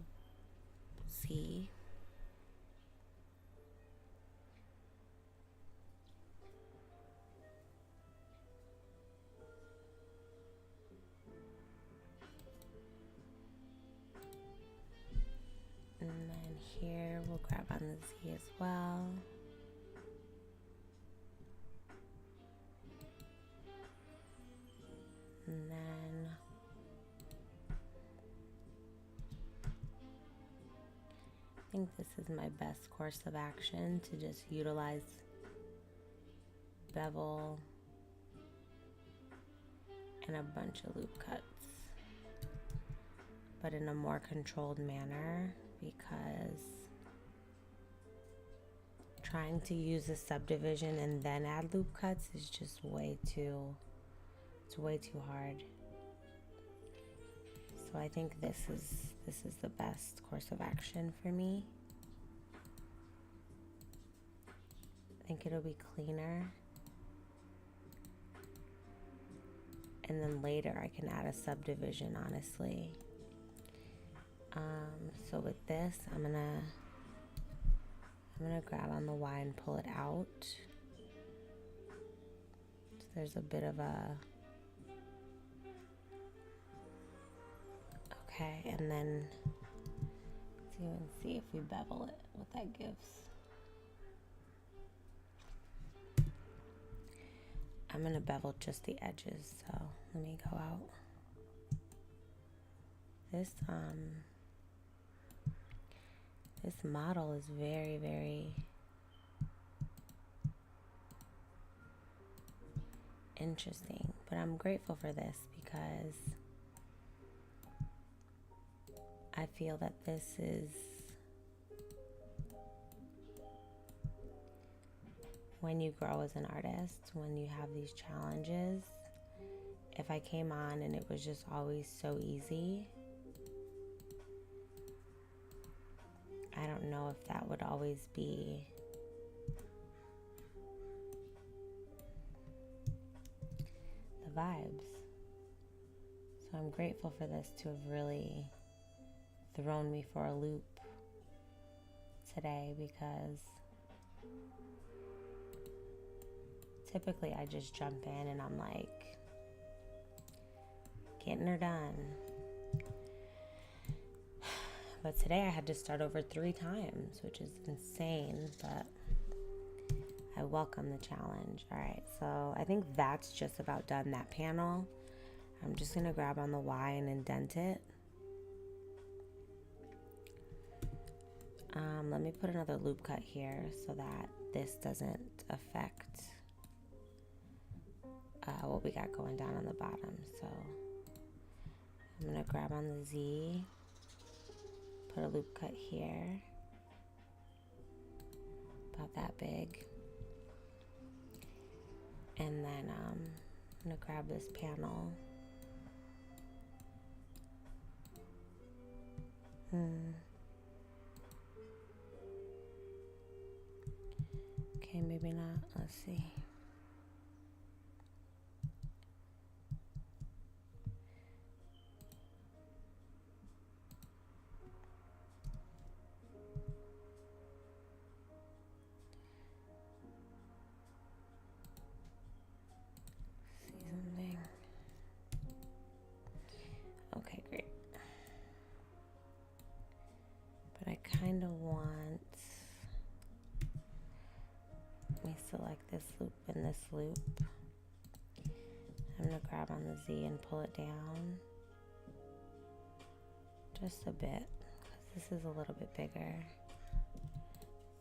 Z. And then here we'll grab on the Z as well. And then I think this is my best course of action, to just utilize bevel and a bunch of loop cuts, but in a more controlled manner, because trying to use a subdivision and then add loop cuts is just it's way too hard. So I think this is the best course of action for me. I think it'll be cleaner. And then later I can add a subdivision, honestly. So with this, I'm gonna grab on the Y and pull it out. So there's a bit of a, okay, and then let's even see if we bevel it, what that gives. I'm gonna bevel just the edges, so let me go out. This This model is very, very interesting, but I'm grateful for this because I feel that this is when you grow as an artist, when you have these challenges. If I came on and it was just always so easy, I don't know if that would always be the vibes. So I'm grateful for this to have really thrown me for a loop today, because typically I just jump in and I'm like getting her done. But today I had to start over 3 times, which is insane, but I welcome the challenge. All right, so I think that's just about done, that panel. I'm just gonna grab on the Y and indent it. Let me put another loop cut here so that this doesn't affect what we got going down on the bottom. So I'm gonna grab on the Z, put a loop cut here, about that big. And then I'm gonna grab this panel. Okay, maybe not. Let's see. See something. Okay, great. But I kind of want, let me select this loop and this loop. I'm going to grab on the Z and pull it down just a bit, because this is a little bit bigger.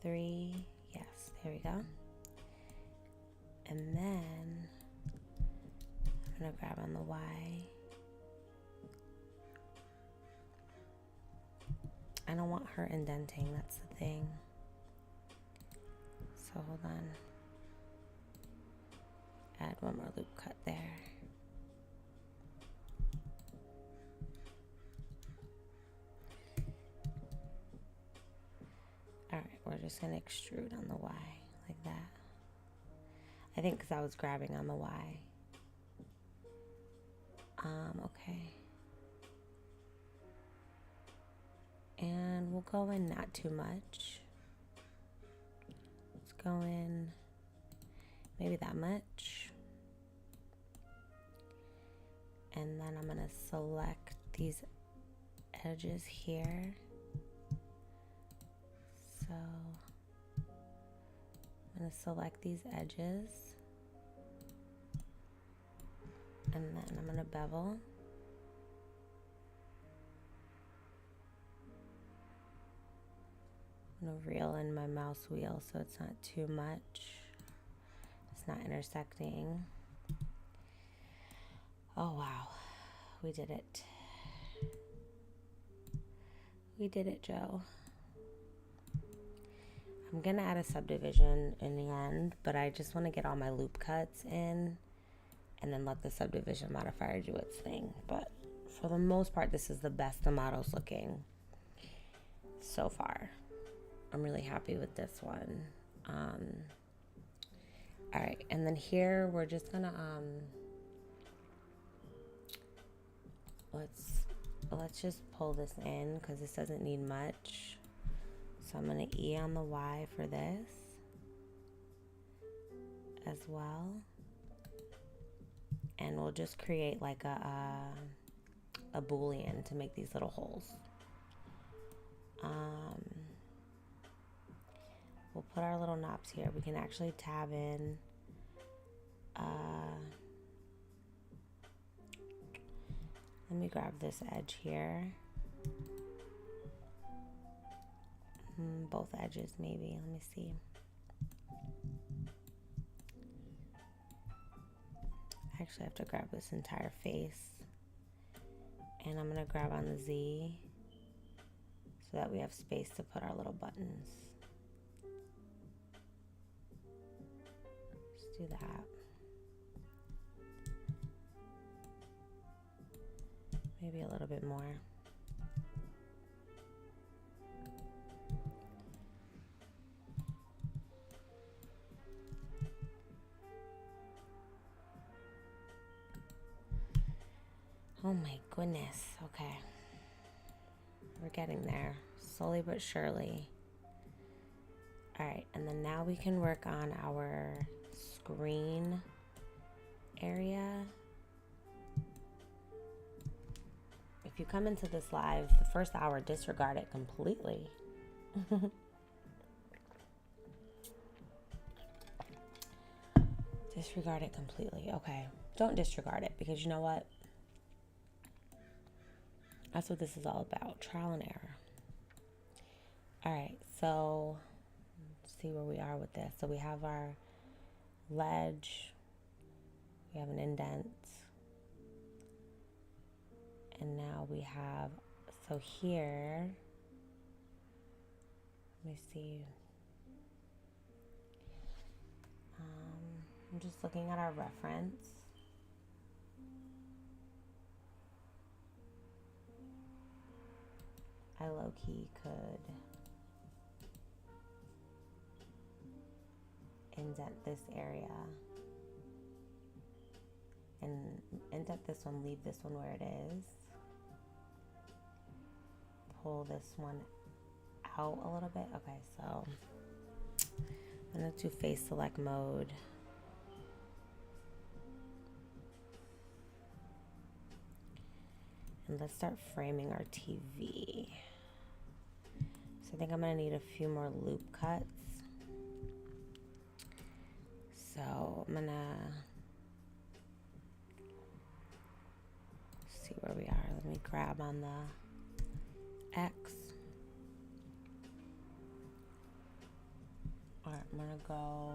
3, yes, there we go. And then I'm going to grab on the Y. I don't want her indenting, that's the thing. So hold on. Add one more loop cut there. Alright, we're just gonna extrude on the Y like that. I think because I was grabbing on the Y. Okay. And we'll go in not too much. Let's go in maybe that much. And then I'm going to select these edges here. So I'm going to select these edges. And then I'm going to bevel. I'm going to reel in my mouse wheel so it's not too much. It's not intersecting. Oh wow, we did it. We did it, Joe. I'm gonna add a subdivision in the end, but I just want to get all my loop cuts in and then let the subdivision modifier do its thing. But for the most part, this is the best the model's looking so far. I'm really happy with this one. All right, and then here we're just gonna let's just pull this in because this doesn't need much. So I'm gonna E on the Y for this as well, and we'll just create like a boolean to make these little holes. We'll put our little knobs here. We can actually tab in. Let me grab this edge here. both edges maybe. Let me see. I actually have to grab this entire face, and I'm gonna grab on the Z so that we have space to put our little buttons. Let's do that. Maybe a little bit more. Oh my goodness. Okay. We're getting there. Slowly but surely. Alright, and then now we can work on our screen area. If you come into this live, the first hour, disregard it completely. Disregard it completely. Okay. Don't disregard it, because you know what? That's what this is all about. Trial and error. Alright, so let's see where we are with this. So we have our ledge. We have an indent. And now we have, so here, let me see. I'm just looking at our reference. I low-key could indent this area and indent this one, leave this one where it is. Pull this one out a little bit. Okay, so I'm gonna do face select mode. And let's start framing our TV. So I think I'm gonna need a few more loop cuts. So I'm gonna see where we are. Let me grab on the X. All right, I'm gonna go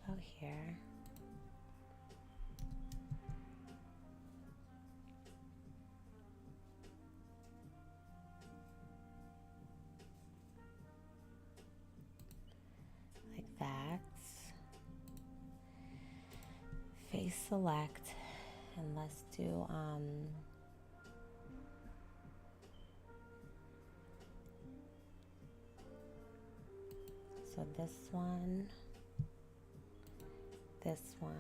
about here. Like that. Face select, and let's do so this one, this one,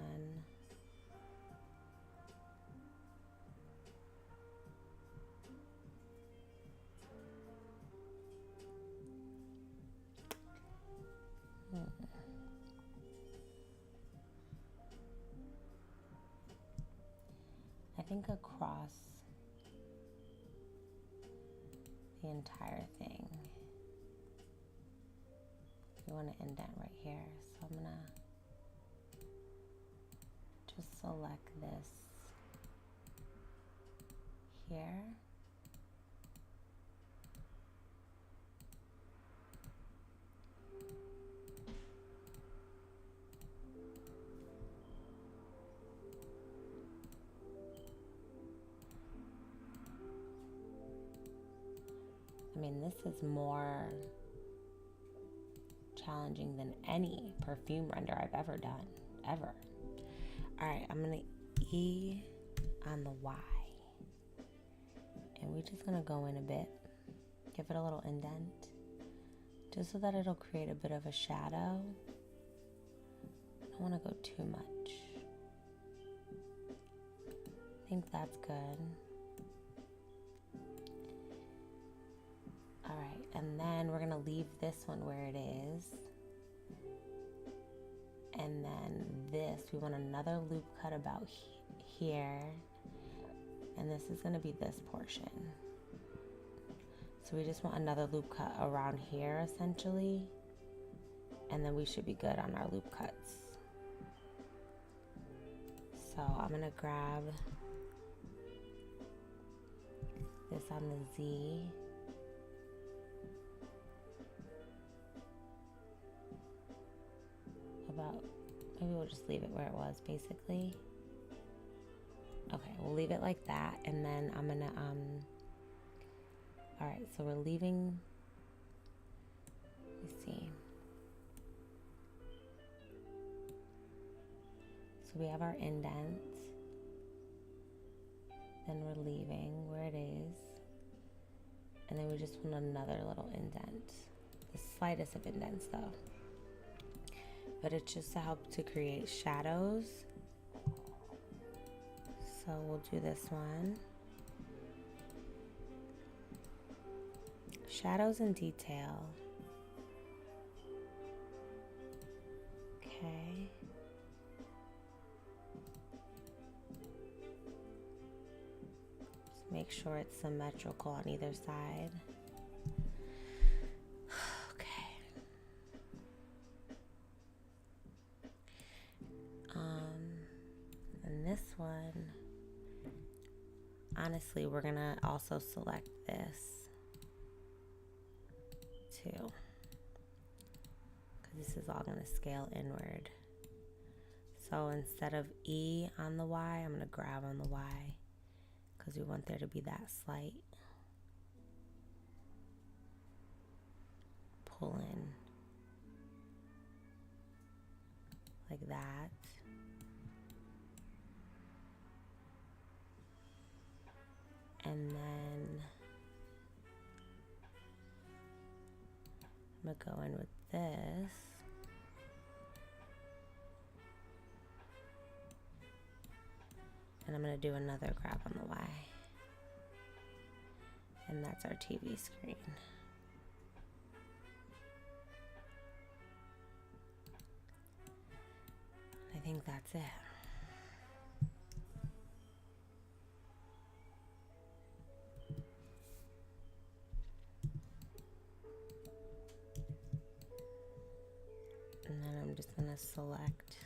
I think across the entire thing. We want to indent right here, so I'm gonna just select this here. I mean, this is more challenging than any perfume render I've ever done, ever. All right, I'm gonna E on the Y, and we're just gonna go in a bit, give it a little indent, just so that it'll create a bit of a shadow. I don't wanna go too much. I think that's good. All right, and then we're gonna leave this one where it is. And then this, we want another loop cut about here. And this is gonna be this portion. So we just want another loop cut around here essentially. And then we should be good on our loop cuts. So I'm gonna grab this on the Z. Maybe we'll just leave it where it was, basically. Okay, we'll leave it like that, and then I'm gonna, all right, so we're leaving, let me see. So we have our indent, then we're leaving where it is, and then we just want another little indent, the slightest of indents though. But it's just to help to create shadows. So we'll do this one. Shadows and detail. Okay. Just make sure it's symmetrical on either side. This one, honestly, we're gonna also select this too, because this is all gonna scale inward. So instead of E on the Y, I'm gonna grab on the Y, because we want there to be that slight pull in, like that. And then I'm gonna go in with this. And I'm gonna do another grab on the Y. And that's our TV screen. I think that's it. And then I'm just gonna select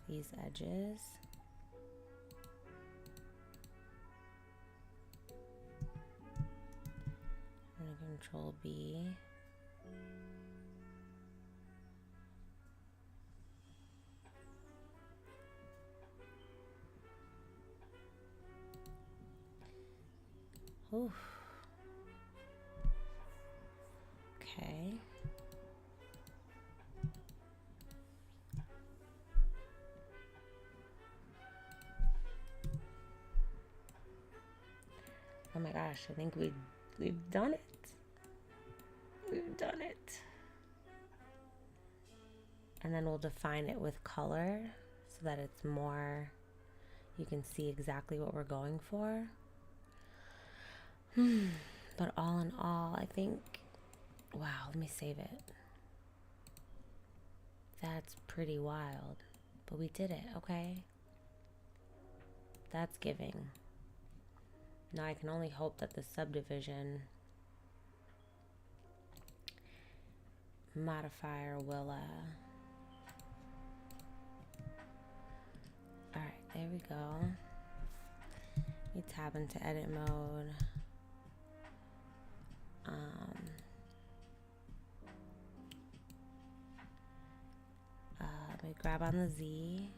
these edges. I'm gonna Control B. Oof. Okay. Oh my gosh, I think we've done it. We've done it. And then we'll define it with color so that it's more, you can see exactly what we're going for. But all in all, I think, wow, let me save it. That's pretty wild. But we did it, okay? That's giving. Now I can only hope that the subdivision modifier will, alright, there we go. Let me tab into edit mode. Let me grab on the Z.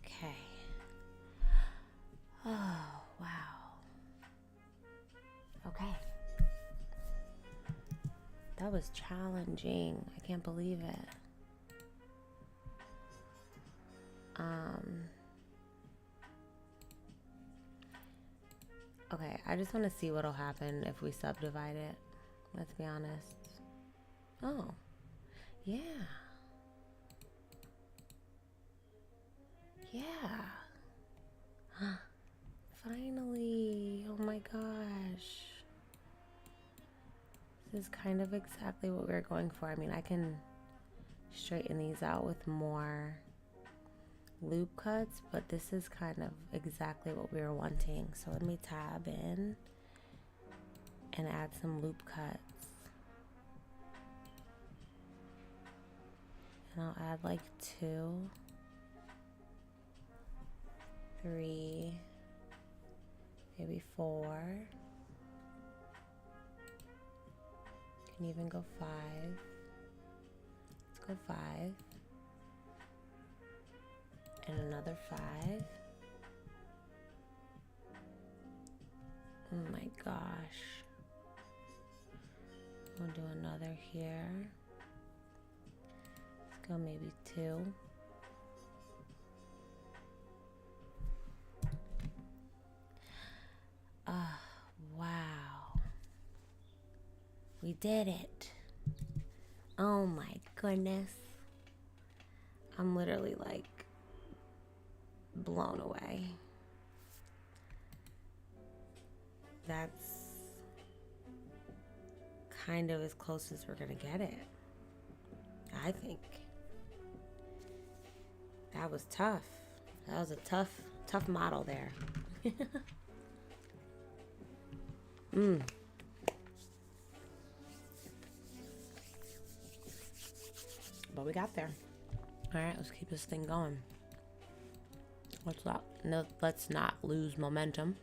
Okay. Oh, wow. Okay. That was challenging. I can't believe it. Okay, I just want to see what'll happen if we subdivide it. Let's be honest. Oh, yeah. Yeah. Finally. Oh my gosh. This is kind of exactly what we were going for. I mean, I can straighten these out with more loop cuts, but this is kind of exactly what we were wanting. So let me tab in and add some loop cuts. And I'll add like 2, 3, maybe 4. You can even go 5. Let's go 5. And another 5. Oh my gosh. We'll do another here. Let's go maybe 2. Wow. We did it. Oh my goodness. I'm literally like blown away. That's kind of as close as we're gonna get it, I think. That was tough. That was a tough model there. But we got there. All right, let's keep this thing going. Let's not lose momentum.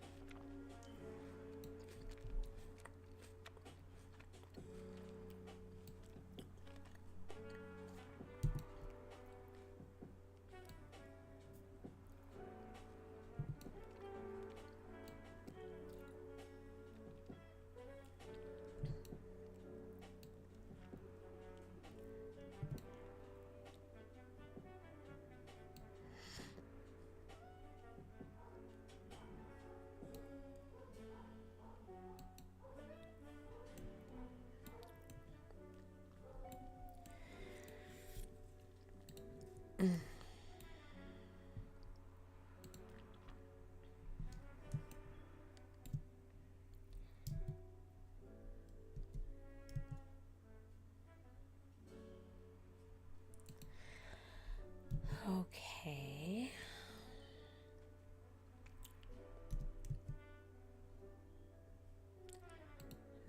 Okay.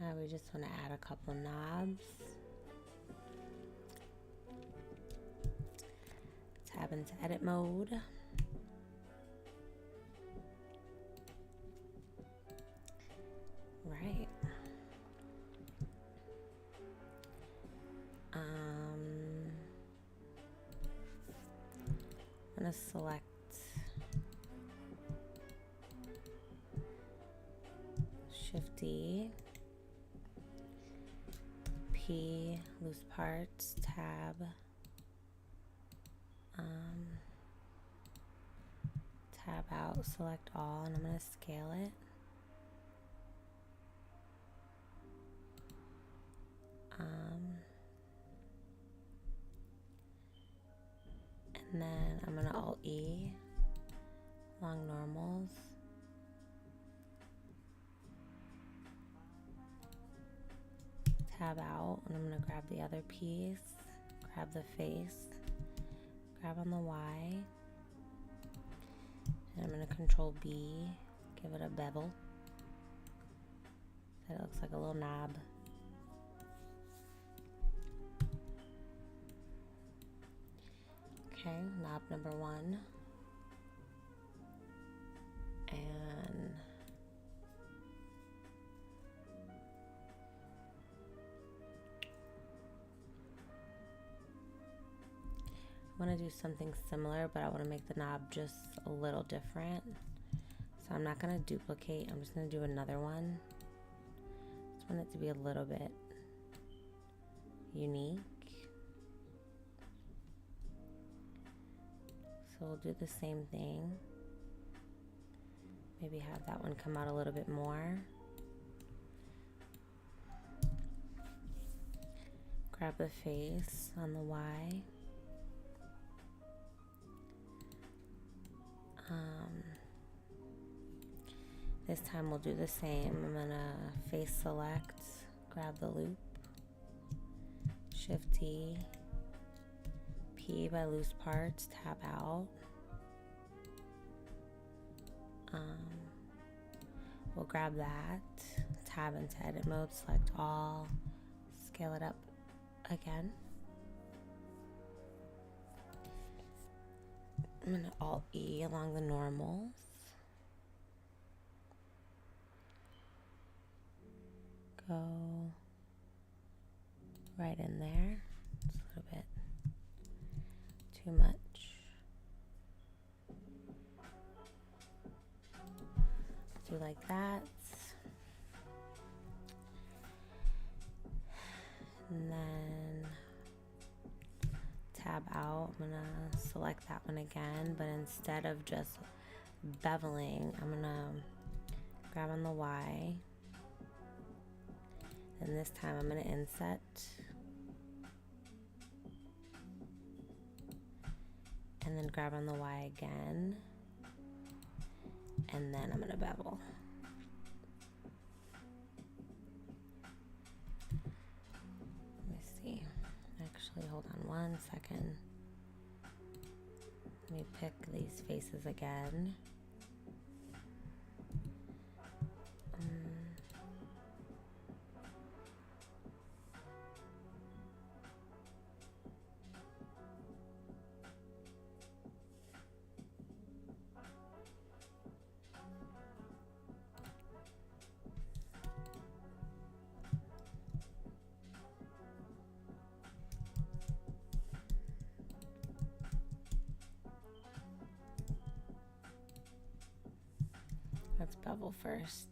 Now we just want to add a couple knobs. Tab into edit mode. Right. I'm gonna select Shift D, P, loose parts, tab, tab out, select all, and I'm gonna scale it. And then I'm gonna Alt E along normals. Tab out, and I'm gonna grab the other piece, grab the face, grab on the Y, and I'm gonna Control B, give it a bevel. That looks like a little knob. Okay, knob number 1. And I want to do something similar, but I want to make the knob just a little different. So I'm not going to duplicate, I'm just going to do another one. Just want it to be a little bit unique. So we'll do the same thing. Maybe have that one come out a little bit more. Grab the face on the Y. This time we'll do the same. I'm gonna face select, grab the loop, Shift T, P by loose parts, tab out. We'll grab that, tab into edit mode, select all, scale it up again. I'm gonna Alt E along the normals. Go right in there. It's a little bit too much. Do like that. And then tab out. I'm gonna select that one again, but instead of just beveling, I'm gonna grab on the Y. And this time I'm gonna inset. And then grab on the Y again. And then I'm gonna bevel. Let me see. Actually, hold on one second. Let me pick these faces again. Let's bevel first.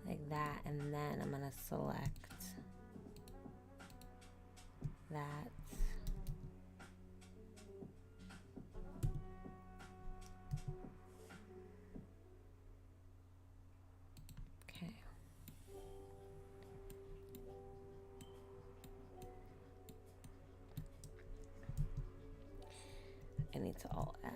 Like that, and then I'm gonna select that. Okay. I need to Alt S.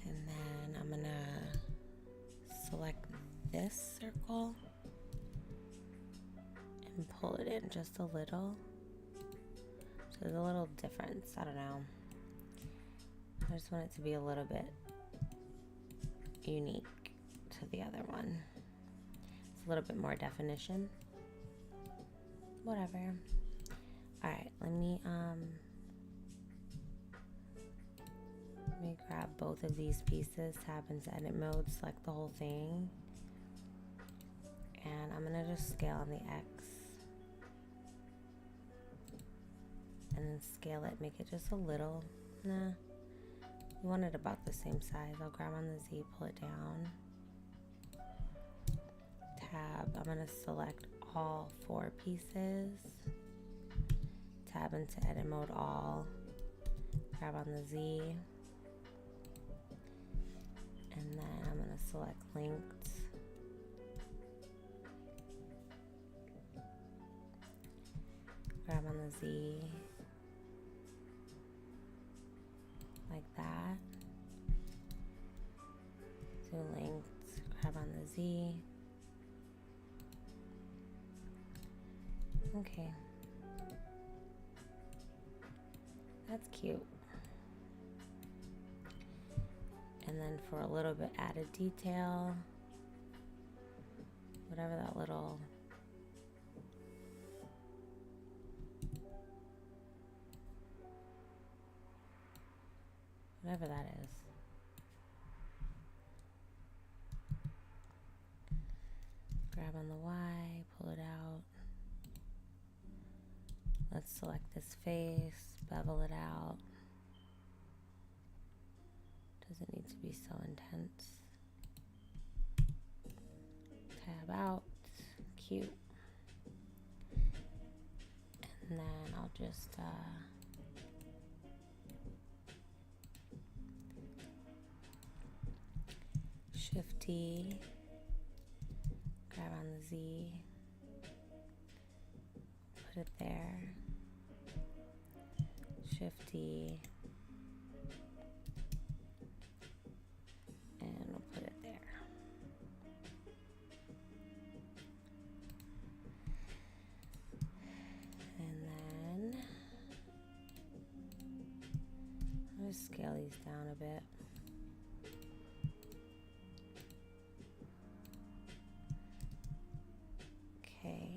And then I'm gonna select this circle and pull it in just a little. So there's a little difference, I don't know. I just want it to be a little bit unique to the other one. It's a little bit more definition. Whatever. Alright, let me grab both of these pieces, tab into edit mode, select the whole thing. And I'm gonna just scale on the X. And then scale it, make it just a little, nah. You want it about the same size. I'll grab on the Z, pull it down. Tab, I'm gonna select all 4 pieces. Tab into edit mode all. Grab on the Z. And then I'm gonna select linked. Grab on the Z. Like that. Do linked, grab on the Z. Okay. That's cute. And then for a little bit added detail, whatever that little whatever that is. Grab on the Y, pull it out. Let's select this face, bevel it out. Doesn't need to be so intense. Tab out, cute. And then I'll just Shift T, grab on the Z, put it there, Shift T, these down a bit. Okay.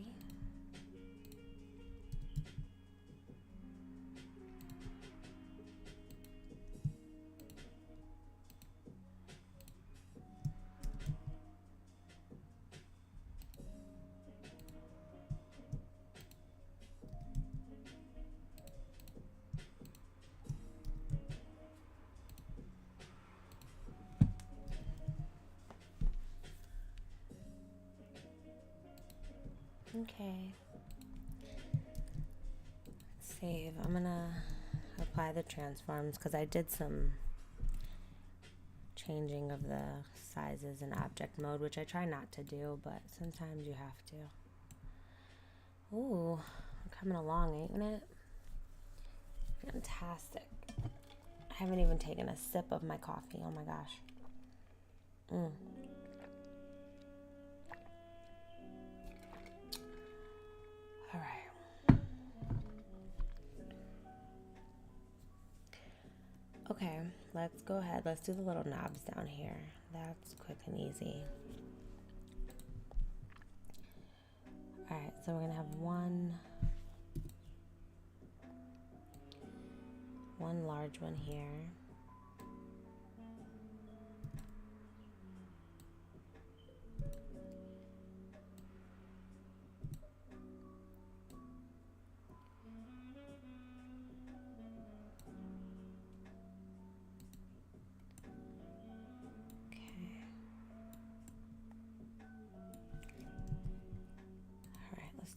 Okay. Save. I'm gonna apply the transforms because I did some changing of the sizes in object mode, which I try not to do, but sometimes you have to. Ooh, I'm coming along, ain't it? Fantastic. I haven't even taken a sip of my coffee. Oh my gosh. All right. Okay, let's go ahead. Let's do the little knobs down here. That's quick and easy. All right, so we're gonna have one large one here.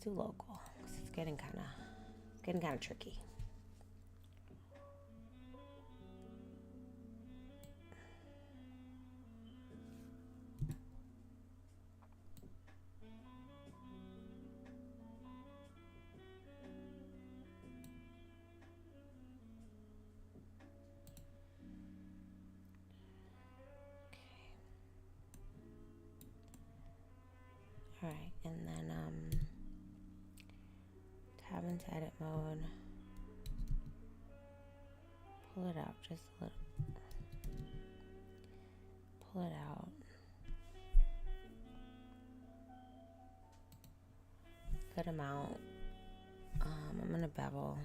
Too local. It's getting kind of tricky. Okay. All right, and then tab into edit mode, pull it out just a little, pull it out, good amount. I'm gonna bevel.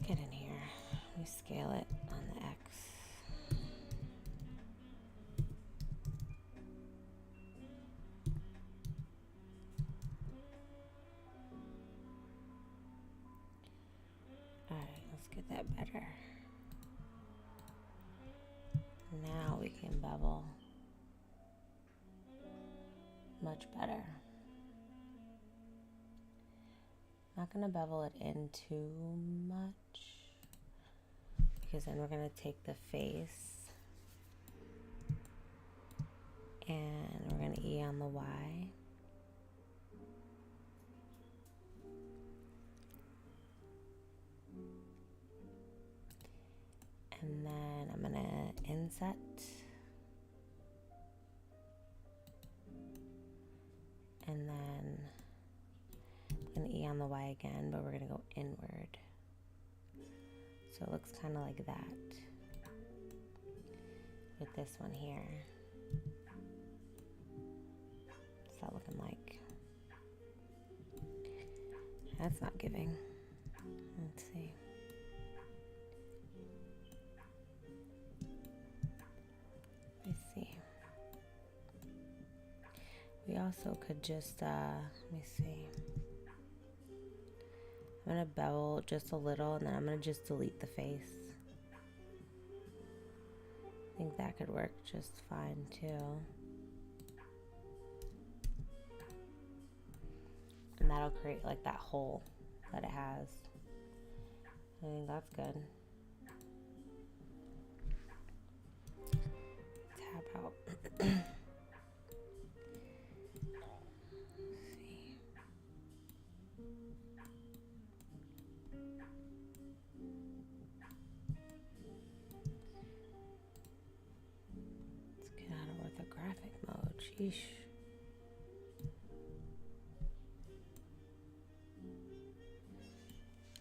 Get in here. Let me scale it on the X. All right, let's get that better. Now we can bevel. Much better. Not gonna bevel it in too much because then we're gonna take the face and we're gonna E on the Y. And then I'm gonna inset. And then I'm gonna E on the Y again, but we're gonna go inward. So it looks kind of like that with this one here. What's that looking like? That's not giving. Let's see. Let's see. We also could just, let me see. I'm gonna bevel just a little and then I'm gonna just delete the face. I think that could work just fine too. And that'll create like that hole that it has. I think that's good. Tab out. Sheesh.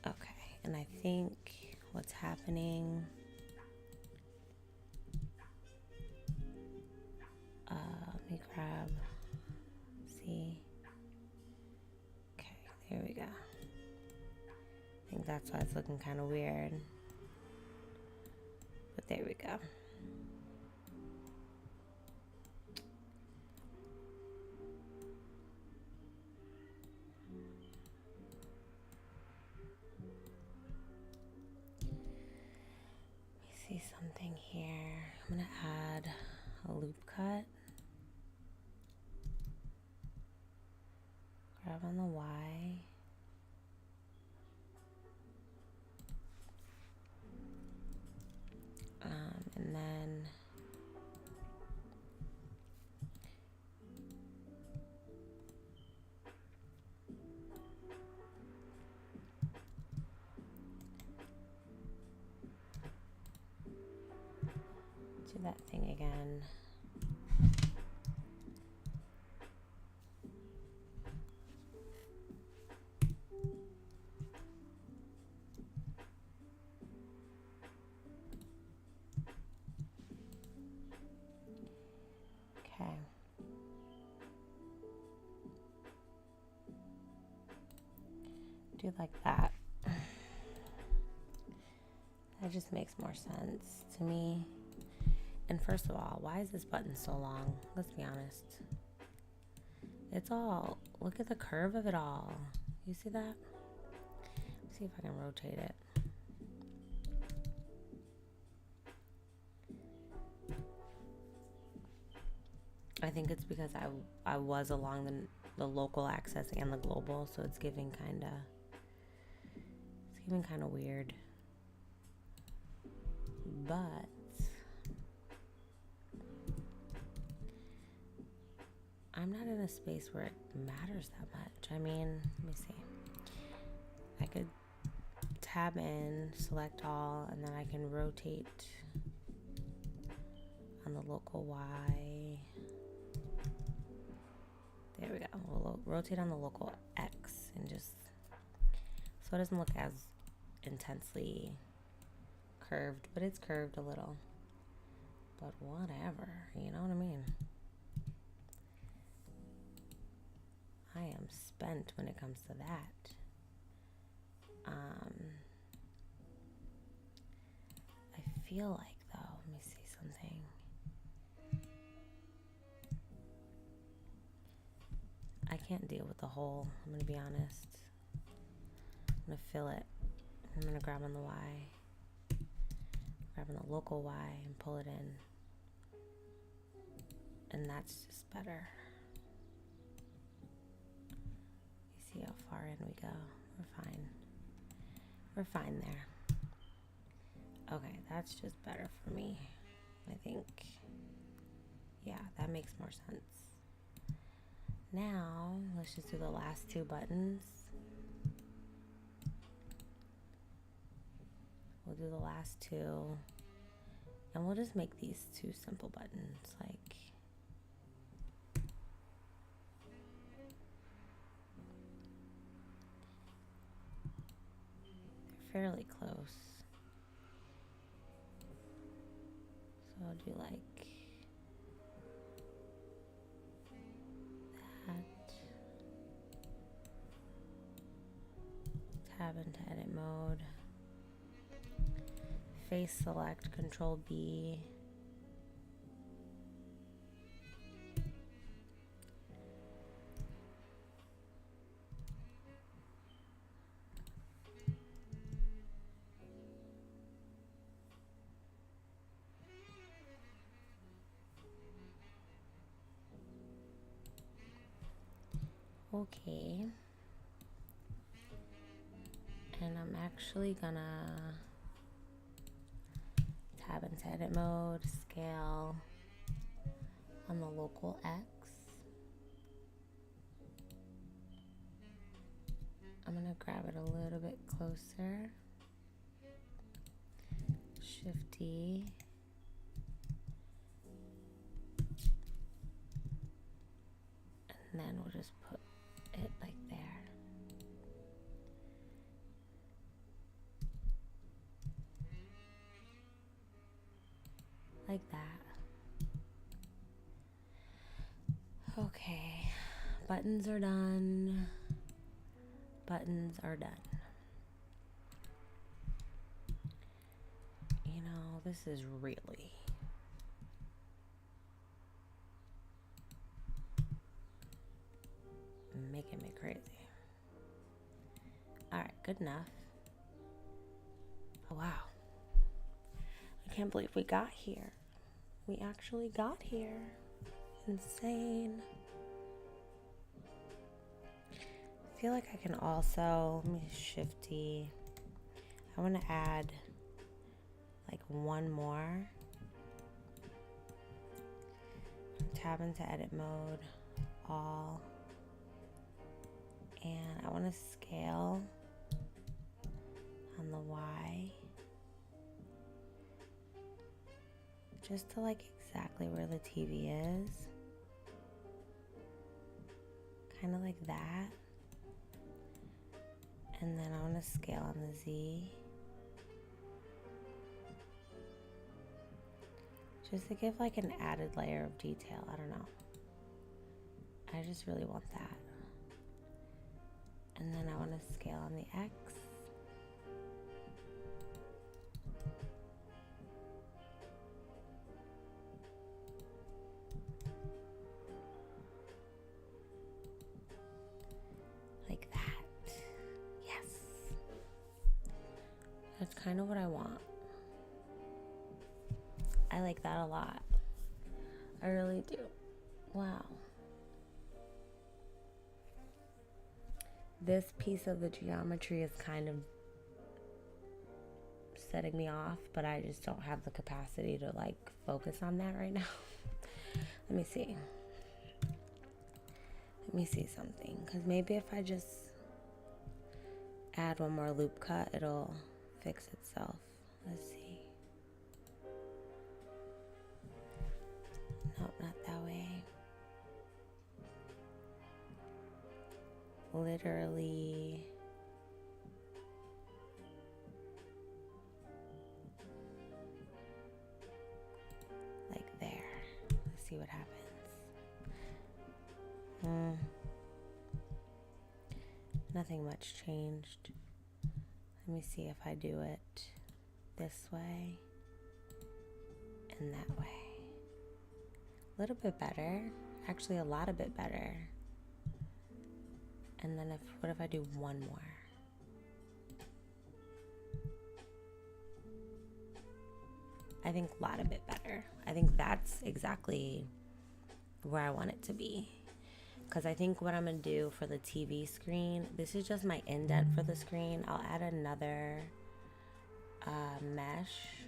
Okay, and I think what's happening, let me grab, see, okay, there we go. I think that's why it's looking kind of weird, but there we go. See something here. I'm gonna add a loop cut. Grab on the Y. And then do that thing again. Okay. Do like that. That just makes more sense to me. And first of all, why is this button so long? Let's be honest. It's all, look at the curve of it all. You see that? Let's see if I can rotate it. I think it's because I was along the local axis and the global, so it's giving kind of weird. But I'm not in a space where it matters that much. I mean, let me see. I could tab in, select all, and then I can rotate on the local Y. There we go. We'll rotate on the local X and just, so it doesn't look as intensely curved, but it's curved a little. But whatever, you know what I mean? I am spent when it comes to that. I feel like though, let me see something. I can't deal with the hole, I'm gonna be honest. I'm gonna fill it. I'm gonna grab on the Y, grab on the local Y and pull it in. And that's just better. You see how far in we go? We're fine. We're fine there. Okay, that's just better for me. I think, yeah, that makes more sense. Now, let's just do the last two buttons. We'll do the last two. And we'll just make these two simple buttons, like, they're fairly close. So I'll do like that. Tab into edit mode. Face select, Control B. Okay. And I'm actually gonna tab into edit mode, scale on the local X. I'm gonna grab it a little bit closer. Shift D. And then we'll just put it like there. Like that. Okay, buttons are done. Buttons are done. You know, this is really making me crazy. All right, good enough. Oh, wow. I can't believe we got here. We actually got here. Insane. I feel like I can also, let me shifty. I want to add like one more. Tab into edit mode, all. And I want to scale on the Y. Just to like exactly where the TV is. Kind of like that. And then I want to scale on the Z. Just to give like an added layer of detail. I don't know. I just really want that. And then I want to scale on the X. Like that. Yes. That's kind of what I want. I like that a lot. I really do. Wow. This piece of the geometry is kind of setting me off, but I just don't have the capacity to like focus on that right now. Let me see. Let me see something, because maybe if I just add one more loop cut, it'll fix itself. Let's see. Nope, not that way. Literally. Like there. Let's see what happens. Nothing much changed. Let me see if I do it this way and that way. A little bit better. Actually, a lot of bit better. And then what if I do one more? I think a lot of bit better. I think that's exactly where I want it to be. Because I think what I'm going to do for the TV screen, this is just my indent for the screen. I'll add another mesh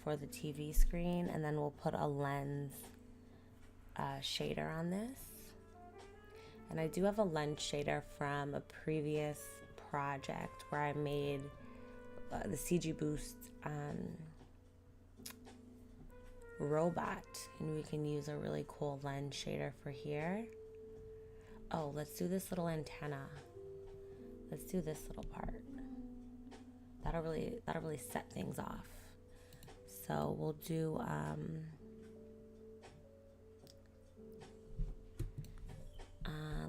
for the TV screen, and then we'll put a lens shader on this. And I do have a lens shader from a previous project where I made the CG Boost robot, and we can use a really cool lens shader for here. Oh, let's do this little antenna. Let's do this little part. That'll really set things off. So we'll do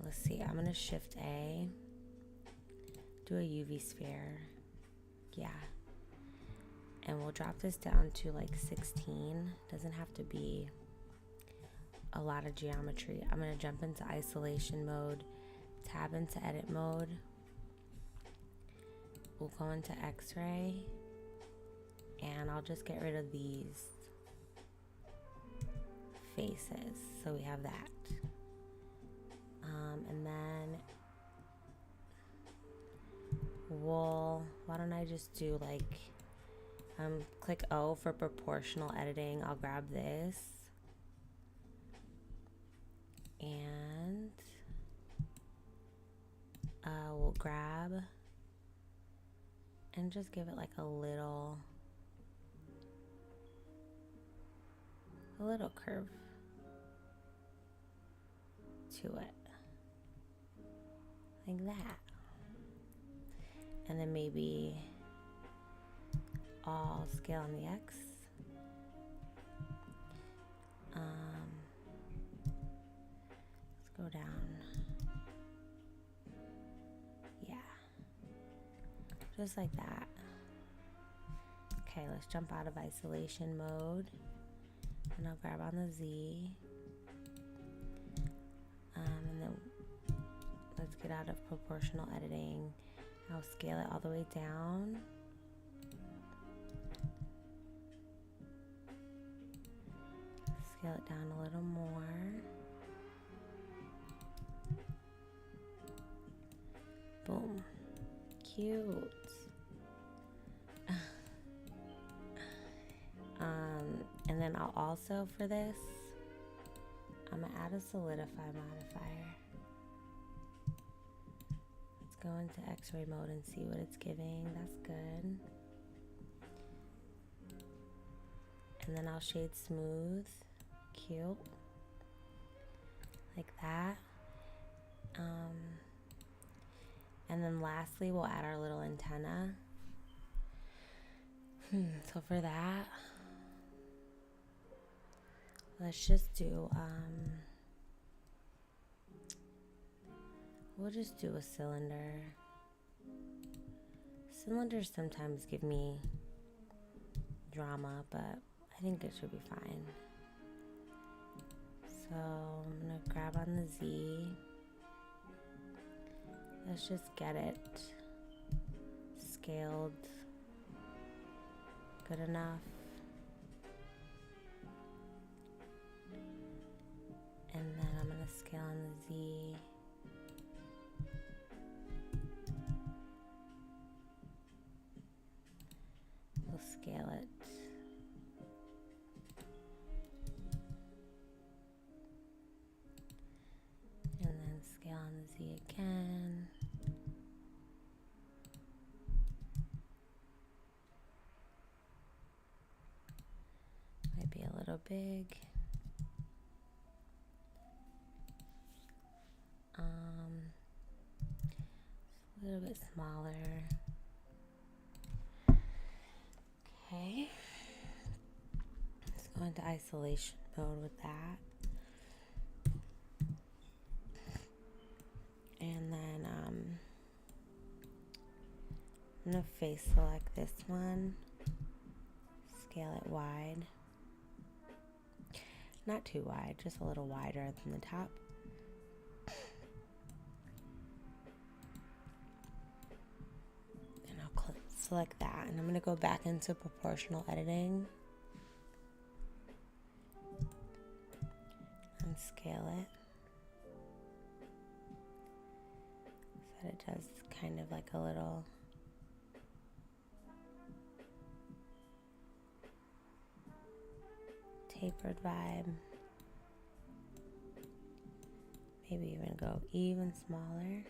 let's see, I'm gonna shift A, do a UV sphere, yeah, and we'll drop this down to like 16. Doesn't have to be a lot of geometry. I'm gonna jump into isolation mode, tab into edit mode, we'll go into X-ray, and I'll just get rid of these faces, so we have that. And then why don't I just do like, click O for proportional editing. I'll grab this and we'll grab and just give it like a little curve. to it. Like that. And then maybe I'll scale on the X. Let's go down. Yeah. Just like that. Okay, let's jump out of isolation mode. And I'll grab on the Z. And then let's get out of proportional editing. I'll scale it all the way down. Scale it down a little more. Boom. Cute. And then I'll also, for this, I'm gonna add a solidify modifier. Let's go into X-ray mode and see what it's giving. That's good. And then I'll shade smooth. Cute. Like that. And then lastly, we'll add our little antenna. So for that, let's just do, we'll just do a cylinder. Cylinders sometimes give me drama, but I think it should be fine. So I'm gonna grab on the Z. Let's just get it scaled good enough. And then I'm gonna scale on the Z. We'll scale it. And then scale on the Z again. Might be a little big. A little bit smaller. Okay. Let's go into isolation mode with that. And then I'm gonna face select this one, scale it wide. Not too wide, just a little wider than the top. Select that, and I'm going to go back into proportional editing and scale it so that it does kind of like a little tapered vibe. Maybe even go even smaller.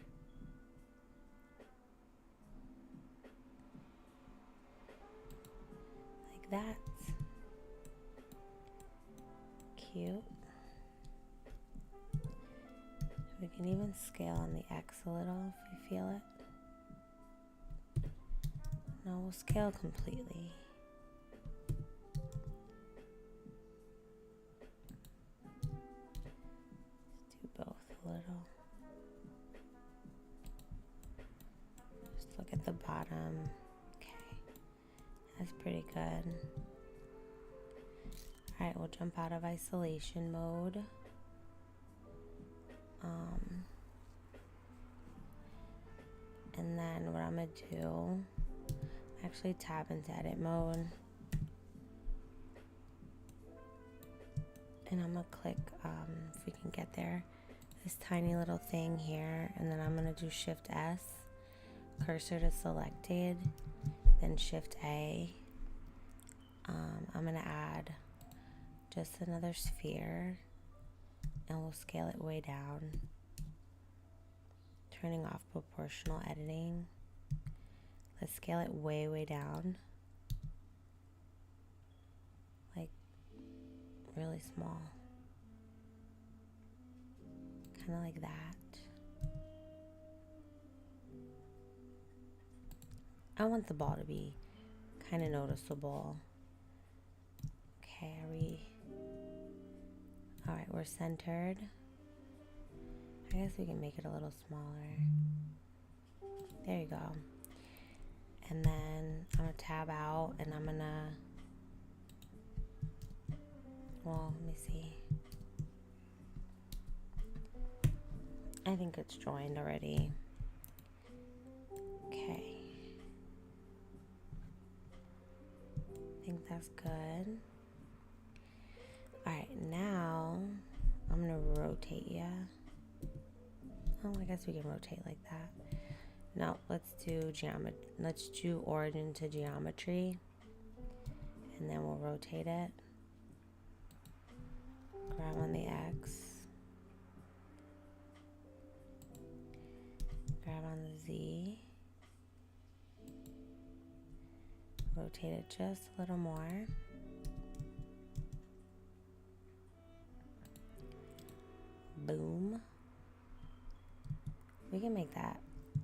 That's cute. We can even scale on the X a little if you feel it. No, we'll scale completely. Let's do both a little. Just look at the bottom. That's pretty good. Alright, we'll jump out of isolation mode. And then what I'm going to do, actually tab into edit mode. And I'm going to click, if we can get there, this tiny little thing here. And then I'm going to do Shift S, cursor to selected. Then Shift A. I'm going to add just another sphere and we'll scale it way down. Turning off proportional editing. Let's scale it way, way down. Like really small. kind of like that. I want the ball to be kind of noticeable. Okay, all right, we're centered. I guess we can make it a little smaller. There you go. And then I'm gonna tab out and I'm gonna, well, let me see. I think it's joined already. Okay. I think that's good. All right, now I'm gonna rotate you. Oh, I guess we can rotate like that. No, let's do geometry. Let's do origin to geometry, and then we'll rotate it. Grab on the X. Grab on the Z. Rotate it just a little more. Boom. We can make that.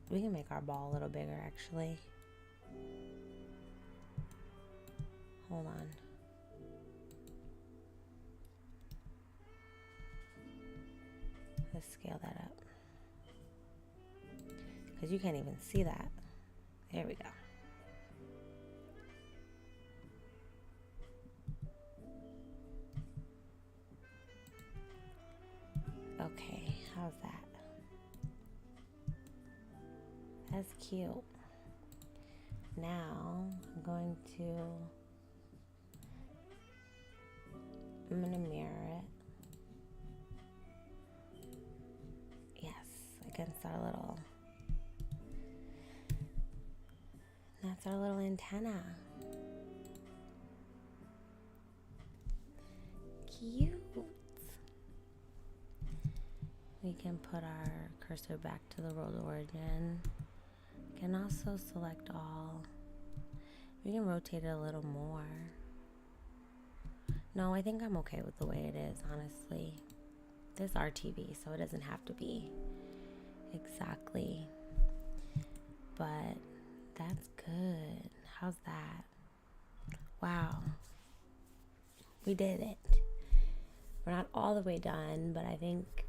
We can make our ball a little bigger, actually. Hold on. Let's scale that up. Because you can't even see that. There we go. Okay, how's that? That's cute. Now I'm going to mirror it. Yes, against our little, that's our little antenna. Cute. We can put our cursor back to the world origin. We can also select all. We can rotate it a little more. No, I think I'm okay with the way it is, honestly. This is our TV, so it doesn't have to be exactly. But that's good. How's that? Wow. We did it. We're not all the way done, but I think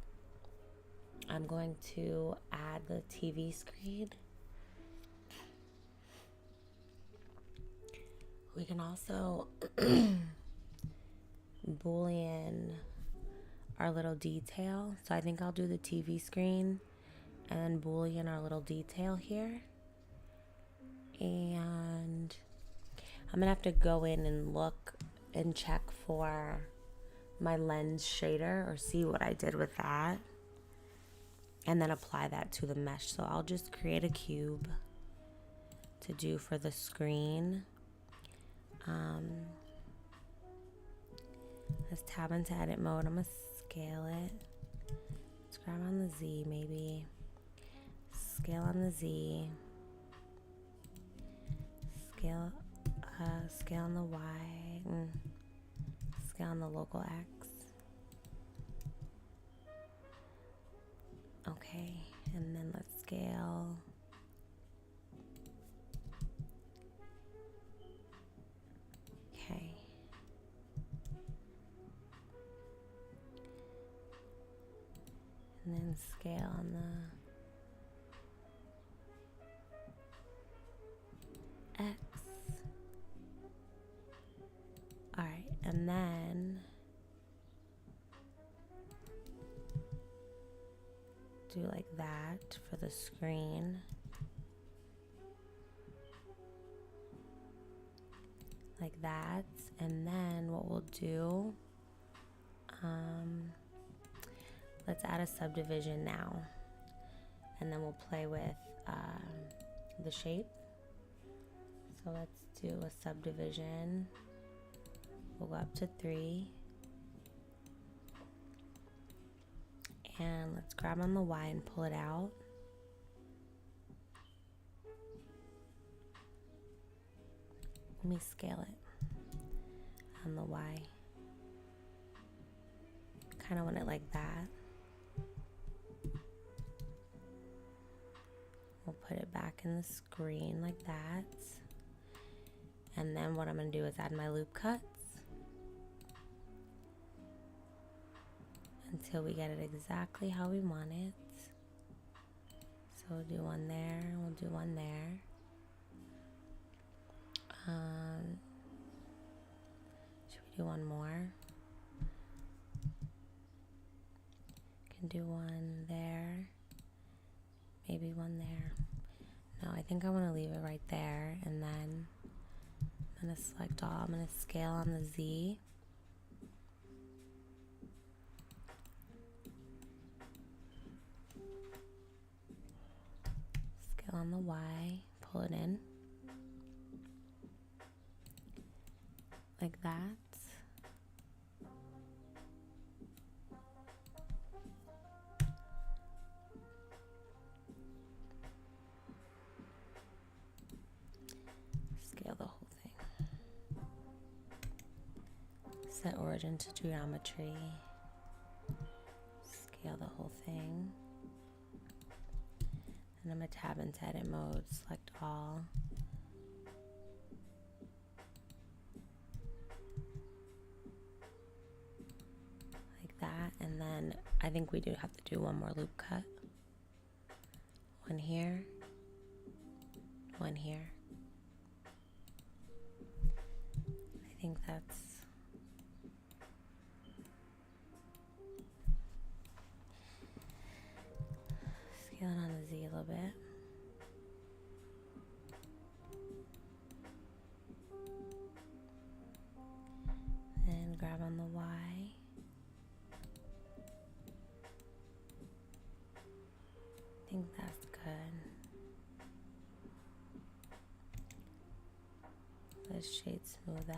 I'm going to add the TV screen. We can also Boolean our little detail. So I think I'll do the TV screen and then Boolean our little detail here. And I'm gonna have to go in and look and check for my lens shader or see what I did with that. And then apply that to the mesh. So I'll just create a cube to do for the screen. Let's tab into edit mode. I'm gonna scale it. Let's grab on the Z maybe. Scale on the Z. Scale on the Y. Scale on the local X. Okay, and then let's scale. Okay. And then scale on the X. All right, and then do like that for the screen. Like that. And then what we'll do, let's add a subdivision now. And then we'll play with the shape. So let's do a subdivision. We'll go up to 3. And let's grab on the Y and pull it out. Let me scale it on the Y. Kind of want it like that. put it back in the screen like that. And then what I'm going to do is add my loop cuts until we get it exactly how we want it. So we'll do one there, we'll do one there. Should we do one more? Can do one there, maybe one there. No, I think I want to leave it right there, and then I'm going to select all. I'm going to scale on the Z. Scale on the Y, pull it in. Like that. Scale the whole thing. Set origin to geometry. Scale the whole thing. And I'm going to tab into edit mode, select all. Like that. And then I think we do have to do one more loop cut. One here. One here. I think that's scale it on the Z a little bit. Then grab on the Y. I think that's good. Let's shade smooth that.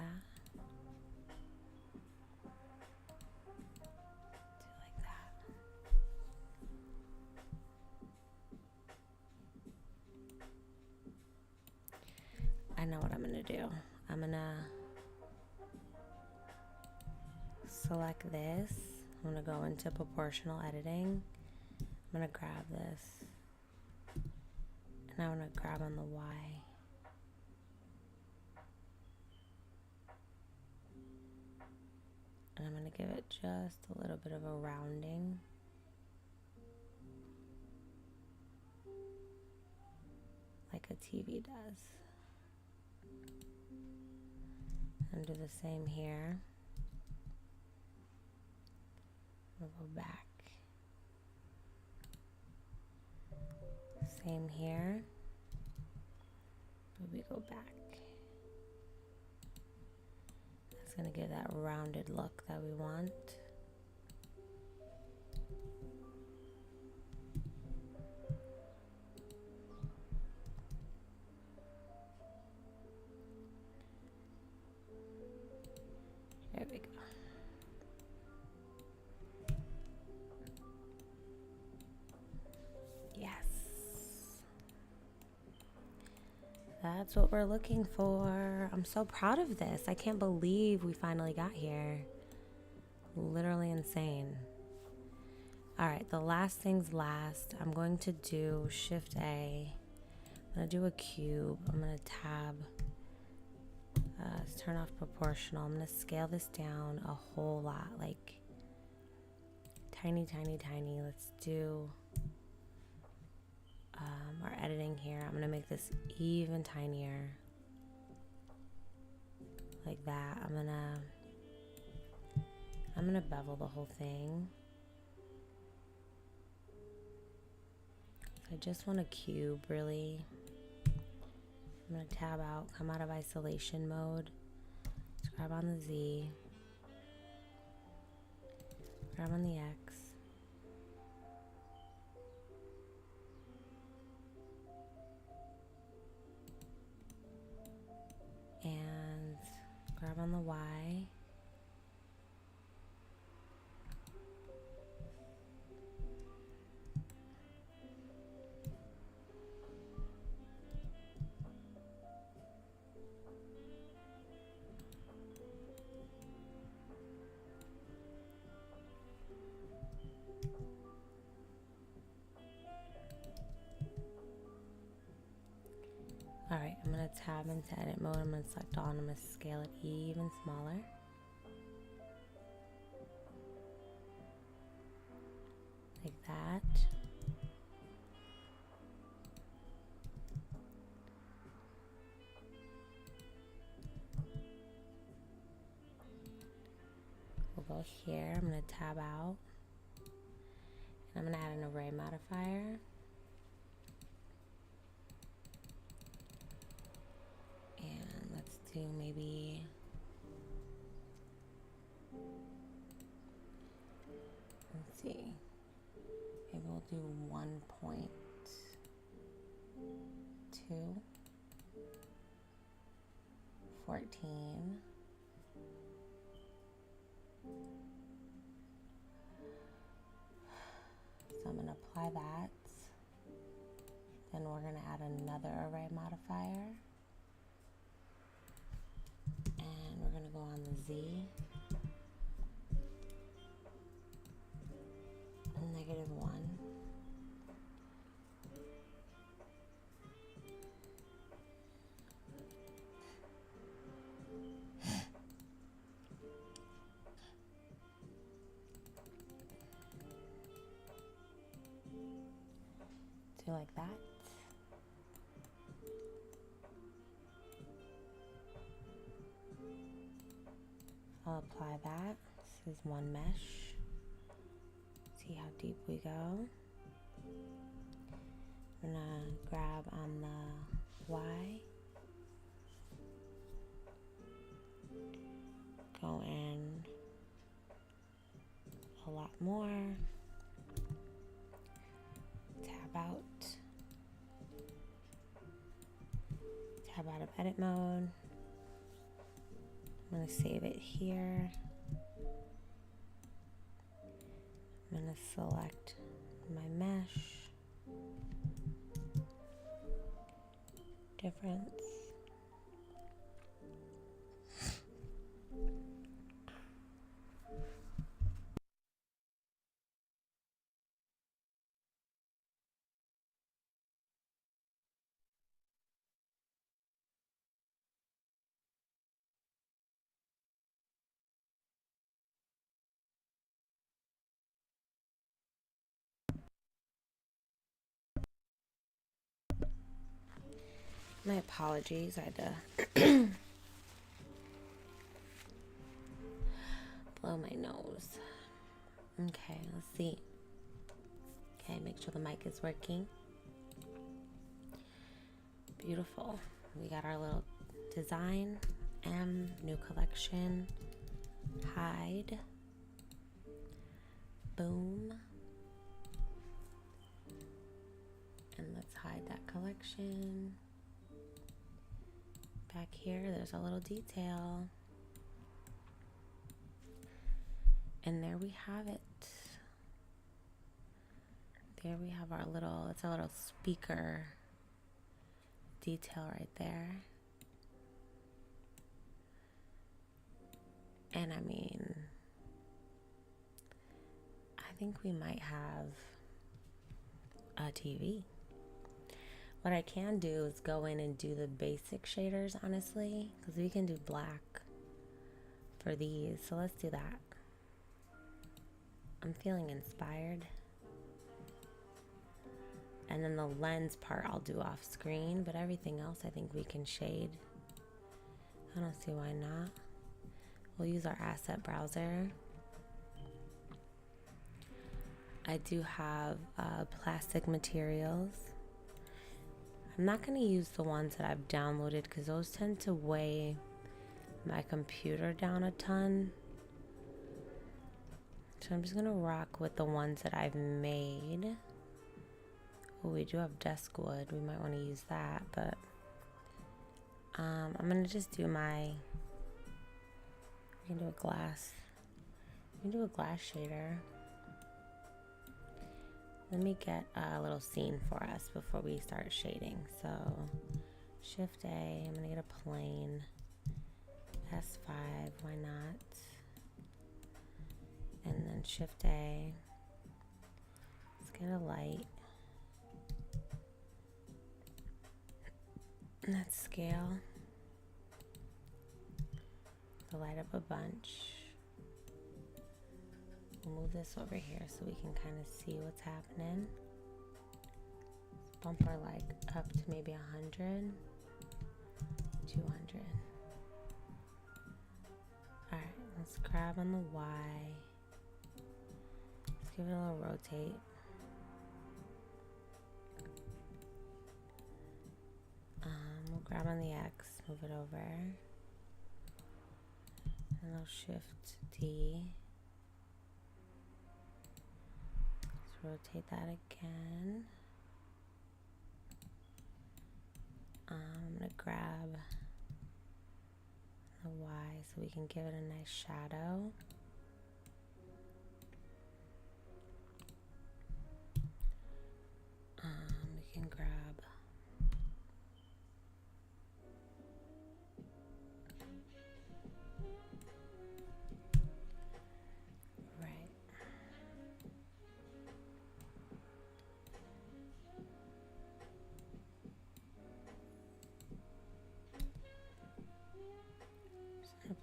I know what I'm gonna do. I'm gonna select this. I'm gonna go into proportional editing. I'm gonna grab this. And I'm gonna grab on the Y. And I'm gonna give it just a little bit of a rounding. Like a TV does. And do the same here. We'll go back. Same here. But we go back. That's going to give that rounded look that we want. There we go. Yes. That's what we're looking for. I'm so proud of this. I can't believe we finally got here. Literally insane. All right, the last thing's last. I'm going to do Shift A. I'm going to do a cube. I'm going to tab. Let's turn off proportional. I'm going to scale this down a whole lot, like tiny, tiny, tiny. Let's do our editing here. I'm going to make this even tinier, like that. I'm going to bevel the whole thing. I just want a cube, really. I'm going to tab out, come out of isolation mode, let's grab on the Z, grab on the X, and grab on the Y, grab into edit mode. I'm going to select all and I'm going to scale it even smaller. Like that. We'll go here. I'm going to tab out. And I'm going to add an array modifier. And let's do maybe let's see. Maybe we'll do 1.2. So I'm going to apply that. Then we're going to add another array modifier. And we're going to go on the Z. -1. Do like that. I'll apply that. This is one mesh. See how deep we go. I'm gonna grab on the Y. Go in a lot more. Tab out. Tab out of edit mode. I'm going to save it here. I'm going to select my mesh. Difference. My apologies, I had to blow my nose. Okay, let's see. Okay, make sure the mic is working. Beautiful. We got our little design. New collection. Hide. Boom. And let's hide that collection. Back here, there's a little detail. And there we have it. There we have our little, it's a little speaker detail right there. And I mean, I think we might have a TV. What I can do is go in and do the basic shaders, honestly, because we can do black for these. So let's do that. I'm feeling inspired. And then the lens part I'll do off screen, but everything else I think we can shade. I don't see why not. We'll use our asset browser. I do have plastic materials. I'm not going to use the ones that I've downloaded because those tend to weigh my computer down a ton. So I'm just going to rock with the ones that I've made. Oh, we do have desk wood. We might want to use that, but I'm going to just do my, we can do a glass. We can do a glass shader. Let me get a little scene for us before we start shading. So Shift A, I'm gonna get a plane. S5, why not? And then Shift A. Let's get a light. And let's scale. to light up a bunch. We'll move this over here so we can kind of see what's happening. Let's bump our light up to maybe 100, 200. Alright, let's grab on the Y. Let's give it a little rotate. We'll grab on the X, move it over. And I'll shift D. Let's rotate that again. I'm going to grab the Y so we can give it a nice shadow. We can grab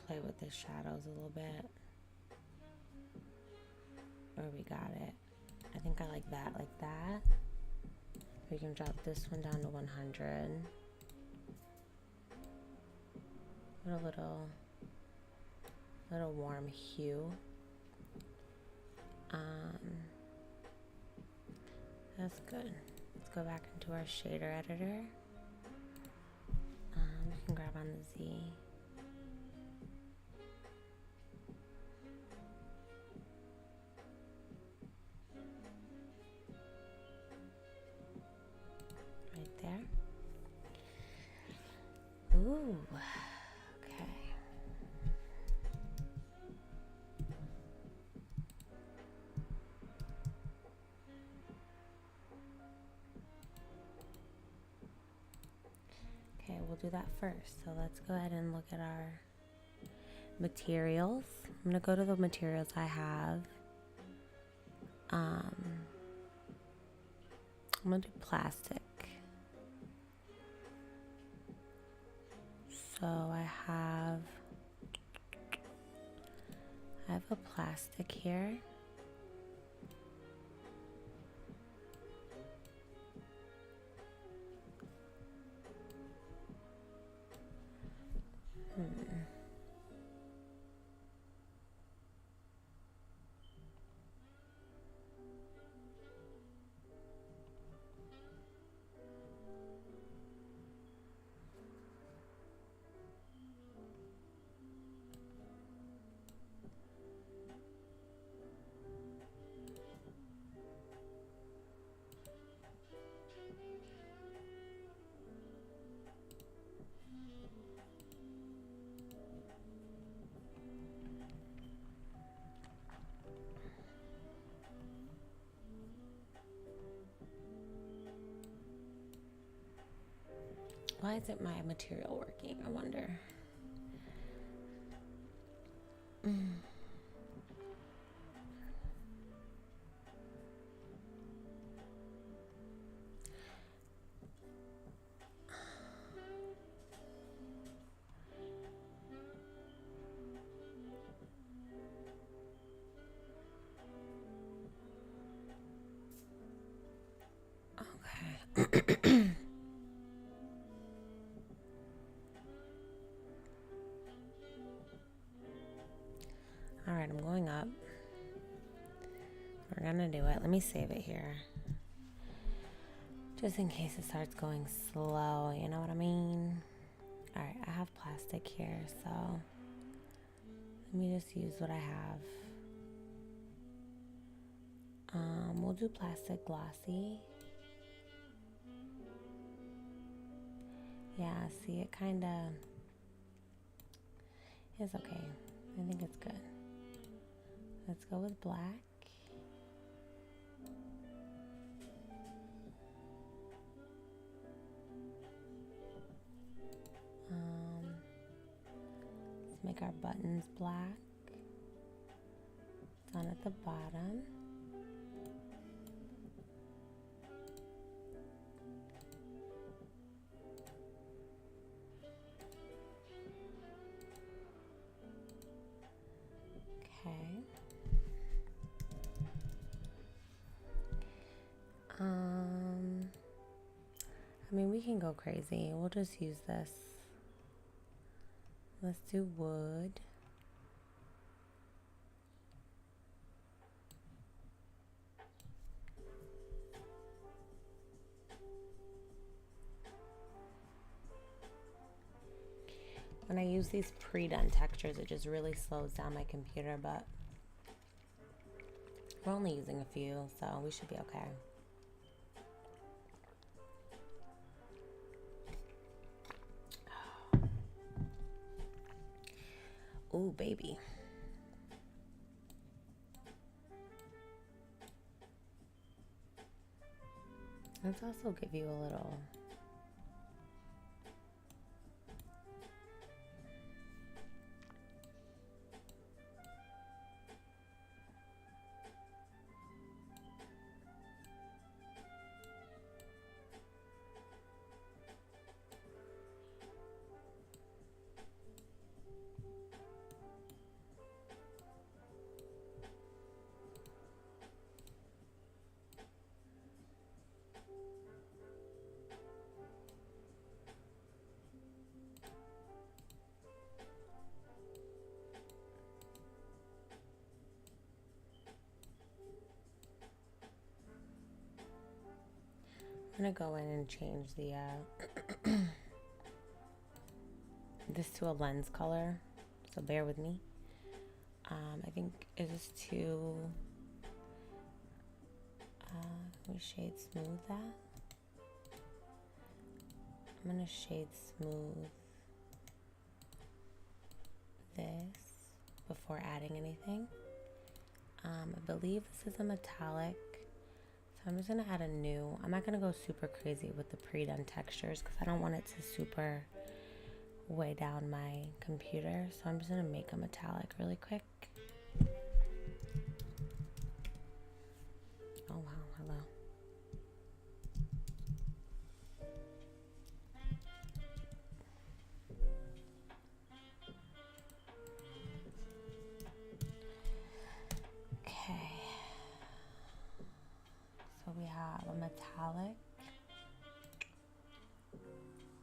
play with the shadows a little bit. Where we got it. I think I like that, like that. We can drop this one down to 100. Put a little warm hue. That's good. Let's go back into our shader editor. We can grab on the Z. Ooh, okay. Okay, we'll do that first. So let's go ahead and look at our materials. I'm gonna go to the materials I have. I'm gonna do plastic. So I have a plastic here. Why isn't my material working? I wonder. Okay. All right, I'm going up. We're gonna do it. Let me save it here. Just in case it starts going slow, you know what I mean? All right, I have plastic here, so let me just use what I have. We'll do plastic glossy. Yeah, see, it kind of is okay. I think it's good. Let's go with black. Let's make our buttons black. Down at the bottom. Okay. I mean, we can go crazy. We'll just use this. Let's do wood. When I use these pre-done textures, it just really slows down my computer, but we're only using a few, so we should be okay. Ooh, baby. Let's also give you a little. I'm gonna go in and change the this to a lens color, so bear with me. I think it is too. Can we shade smooth that? I'm gonna shade smooth this before adding anything. I believe this is a metallic. So I'm just gonna add a new. I'm not gonna go super crazy with the pre-done textures because I don't want it to super weigh down my computer. So I'm just gonna make a metallic really quick. Oh wow, hello. Okay. So we have a metallic.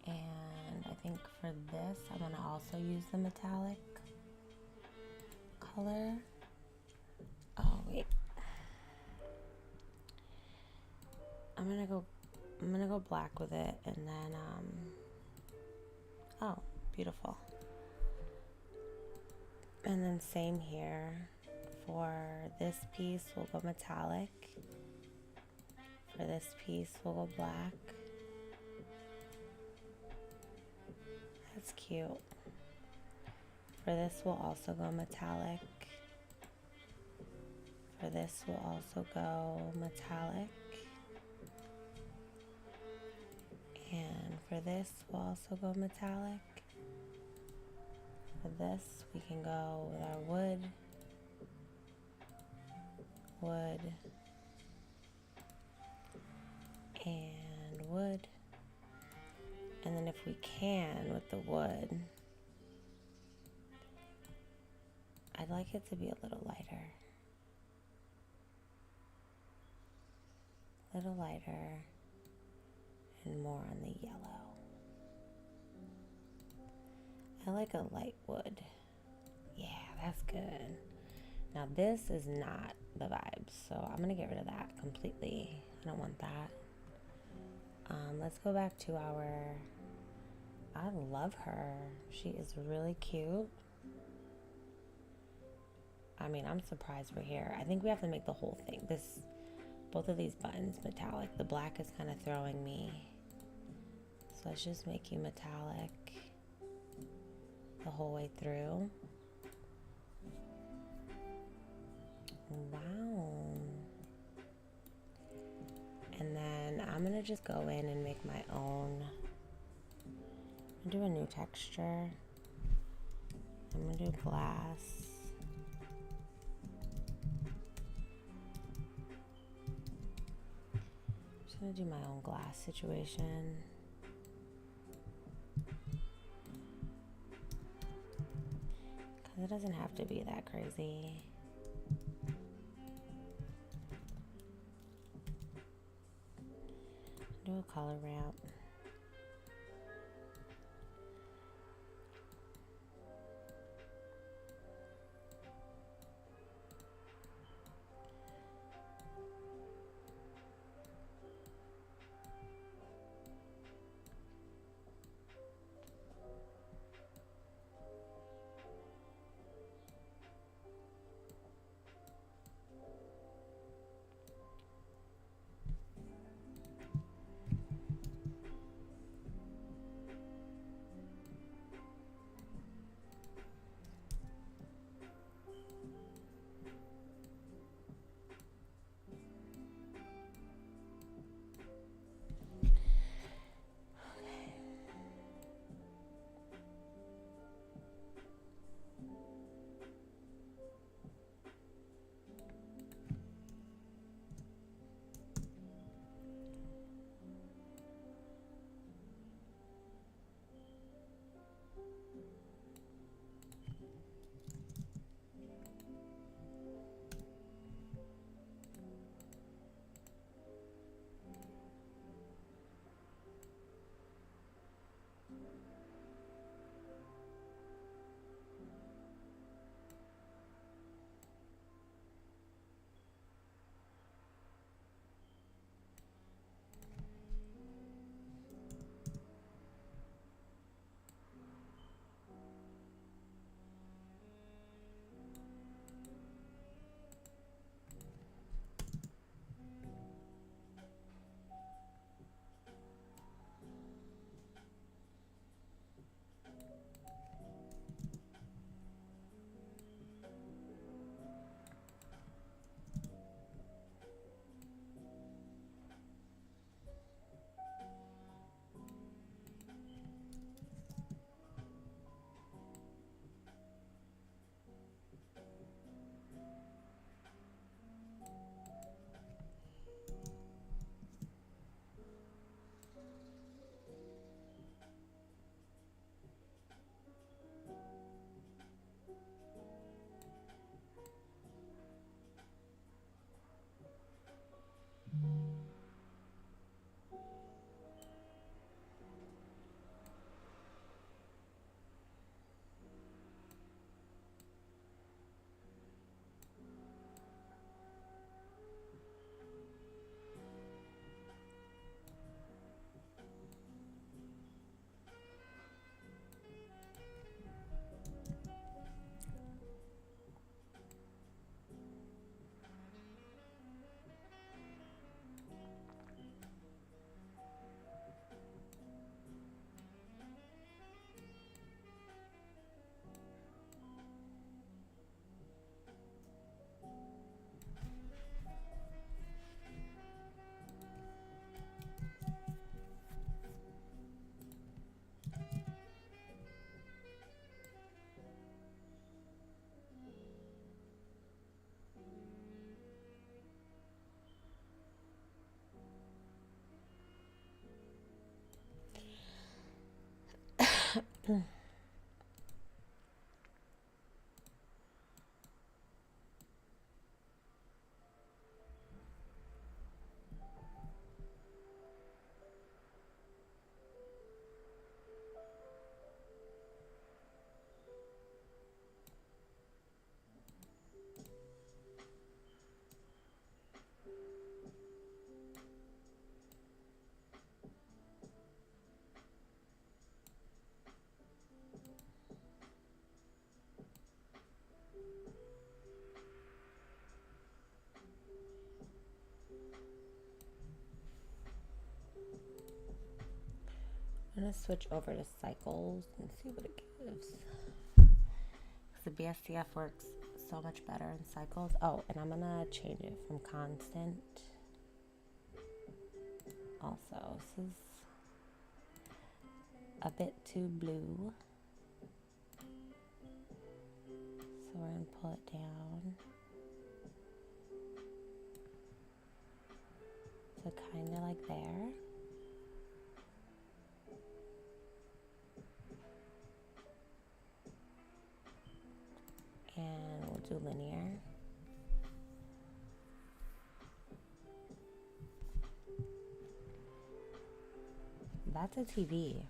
And I think for this, I'm going to also use the metallic color. Oh, wait. I'm going to go black with it and then, oh, beautiful. And then same here. For this piece, we'll go metallic. For this piece, we'll go black. That's cute. For this, we'll also go metallic. For this, we'll also go metallic. And for this, we'll also go metallic. For this, we can go with our wood, wood, and wood. And then if we can, with the wood, I'd like it to be a little lighter. A little lighter and more on the yellow. I like a light wood. Yeah, that's good. Now this is not the vibes, so I'm gonna get rid of that completely. I don't want that. Let's go back to our, I love her. She is really cute. I mean, I'm surprised we're here. I think we have to make the whole thing. Both of these buttons metallic. The black is kind of throwing me. So let's just make you metallic the whole way through. Wow. And then I'm gonna just go in and make my own. I'm gonna do a new texture. I'm gonna do glass. I'm just gonna do my own glass situation. Cause it doesn't have to be that crazy. do a color ramp. I'm going to switch over to cycles and see what it gives. Because the BSCF works so much better in cycles. Oh, and I'm going to change it from constant. Also, this is a bit too blue. So we're going to pull it down. So kind of like there. And we'll do linear. that's a TV.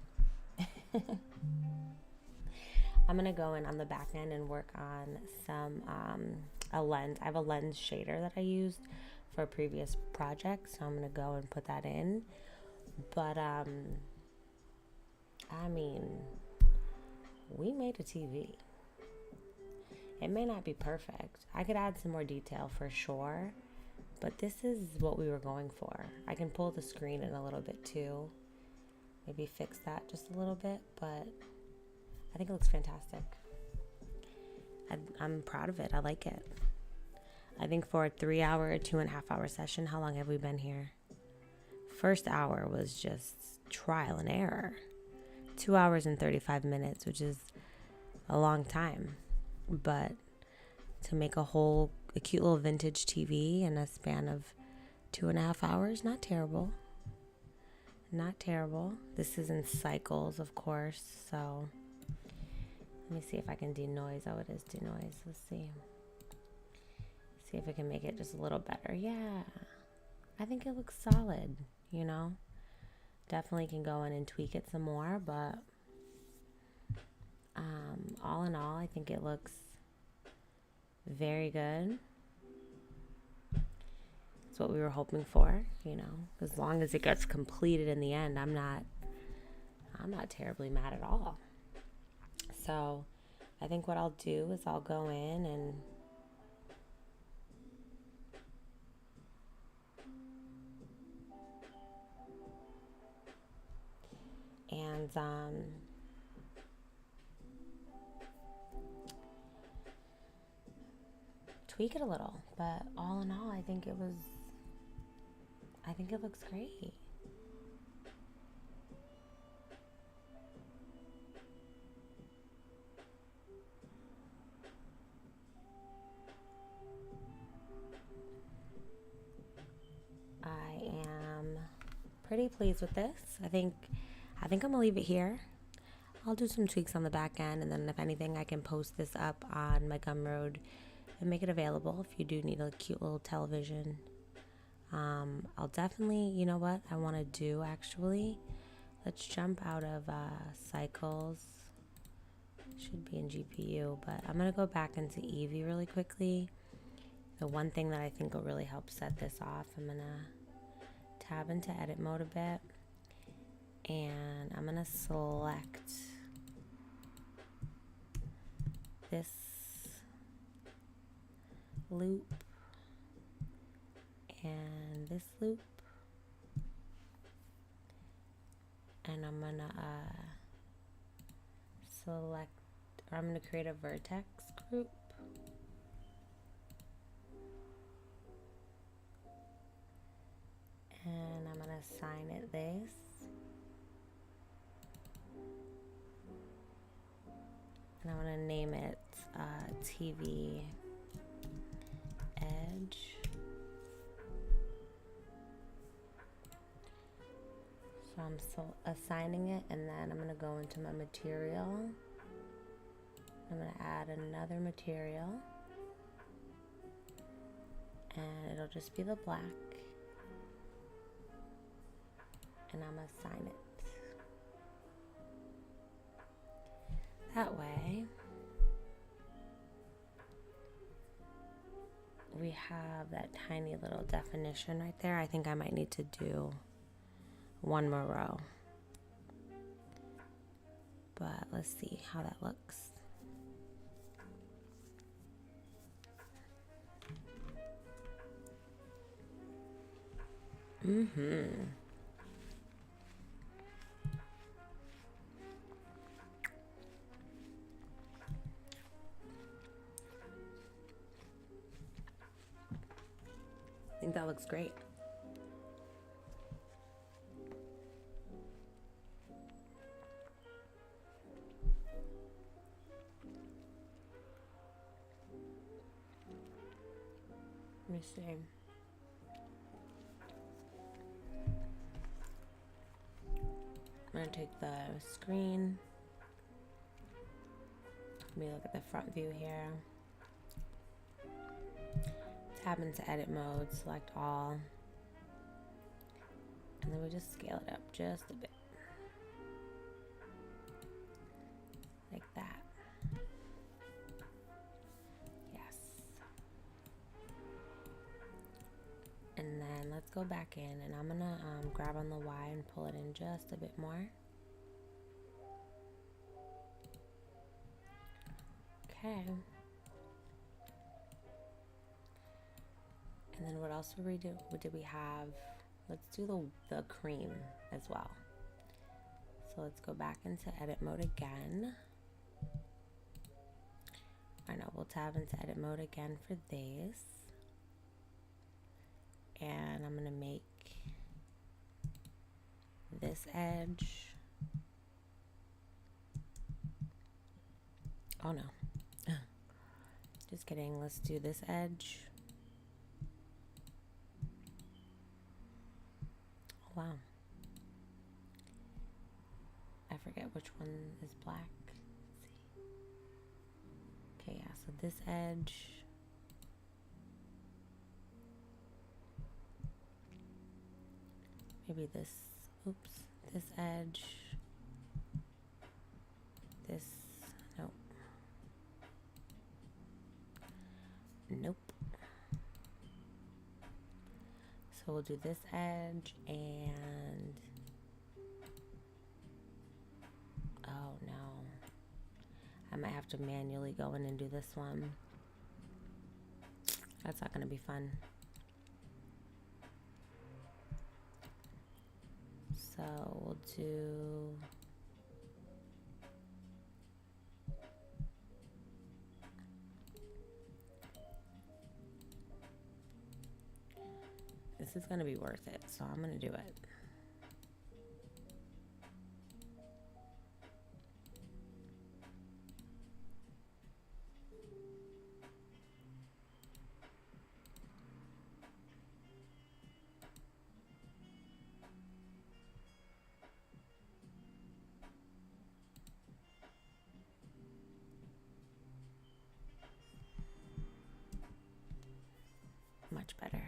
I'm gonna go in on the back end and work on some a lens. I have a lens shader that I used for a previous project, so I'm gonna go and put that in. But I mean, we made a TV. It may not be perfect. I could add some more detail for sure, but this is what we were going for. I can pull the screen in a little bit too. Maybe fix that just a little bit, but I think it looks fantastic. I'm proud of it. I like it. I think for a 3-hour, 2.5-hour session, how long have we been here? First hour was just trial and error. 2 hours and 35 minutes, which is a long time. But to make a cute little vintage TV in a span of 2.5 hours, not terrible. Not terrible. This is in cycles, of course, so let me see if I can denoise. Oh, it is denoise. Let's see. See if I can make it just a little better. Yeah. I think it looks solid, you know. Definitely can go in and tweak it some more, but all in all, I think it looks very good. It's what we were hoping for, you know. As long as it gets completed in the end, I'm not terribly mad at all. So I think what I'll do is I'll go in and tweak it a little. But all in all, I think it looks great. Pretty pleased with this. I think I'm gonna leave it here. I'll do some tweaks on the back end, and then if anything, I can post this up on my Gumroad and make it available if you do need a cute little television. I'll definitely, you know what I want to do actually? Let's jump out of cycles. Should be in GPU, but I'm gonna go back into Eevee really quickly. The one thing that I think will really help set this off, I'm gonna tab into edit mode a bit, and I'm gonna select this loop and this loop, and I'm gonna I'm gonna create a vertex group. And I'm gonna assign it this. And I'm gonna name it TV Edge. So I'm assigning it, and then I'm gonna go into my material. I'm gonna add another material, and it'll just be the black. And I'm gonna assign it. That way, we have that tiny little definition right there. I think I might need to do one more row. But let's see how that looks. I think that looks great. Let me see. I'm gonna take the screen. Let me look at the front view here. Tab into edit mode, select all, and then we just scale it up just a bit. go back in and I'm gonna grab on the Y and pull it in just a bit more. Okay. And then what else did we do? What did we have? Let's do the cream as well. So let's go back into edit mode again. I know, we'll tab into edit mode again for this. And I'm gonna make this edge. Oh no. Just kidding, let's do this edge. Oh, wow. I forget which one is black. Let's see. Okay, yeah, so this edge. Maybe this, oops, this edge. This, nope. Nope. So we'll do this edge and, oh no. I might have to manually go in and do this one. That's not gonna be fun. So we'll do, this is gonna be worth it, so I'm gonna do it. Much better.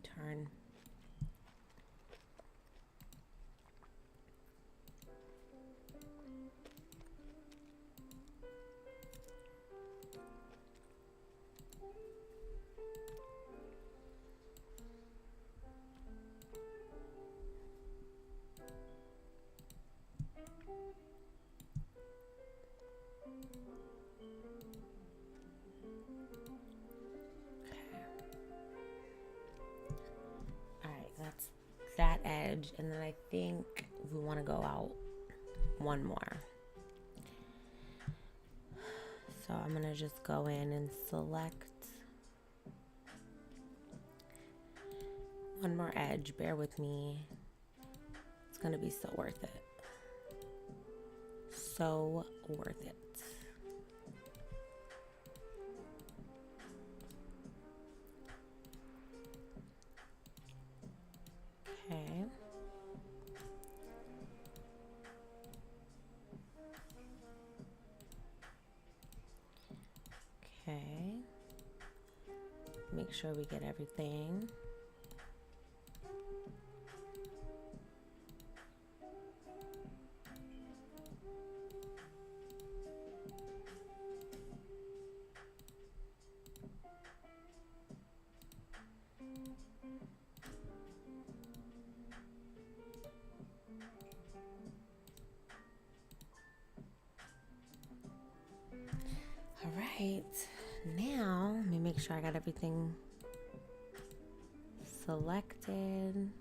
Turn. That edge, and then I think we want to go out one more. So I'm gonna just go in and select one more edge. Bear with me. It's gonna be so worth it. So worth it. Okay. Okay. Make sure we get everything. All right, now let me make sure I got everything selected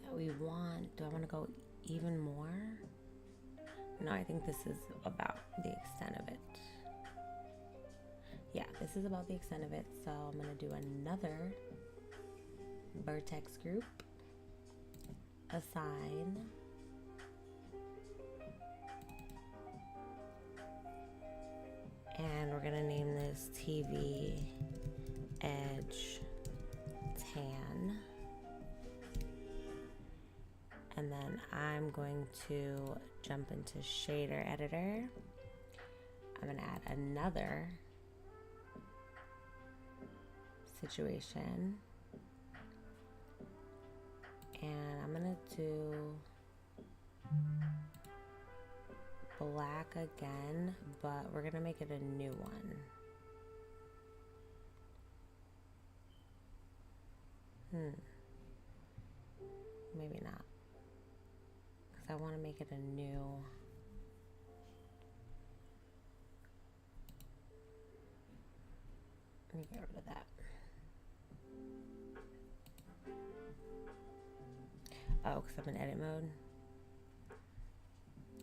that we want. Do I want to go even more. No, I think this is about the extent of it. Yeah, this is about the extent of it. So I'm gonna do another vertex group, assign, and we're gonna name this TV Edge Tan. And then I'm going to jump into shader editor. I'm gonna add another situation. And I'm gonna do black again, but we're gonna make it a new one. Maybe not. Because I want to make it a new. Let me get rid of that. Oh, because I'm in edit mode.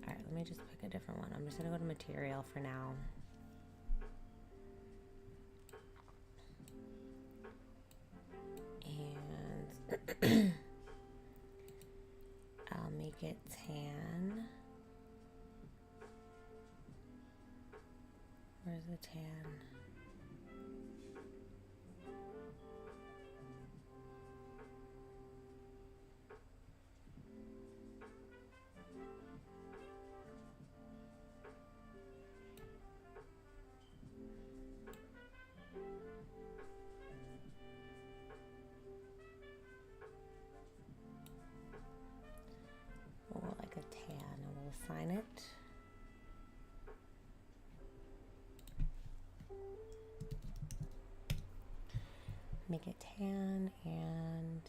Alright, let me just pick a different one. I'm just going to go to material for now. And I'll make it tan. Where's the tan? Like a tan, and we'll assign it. Make it tan, and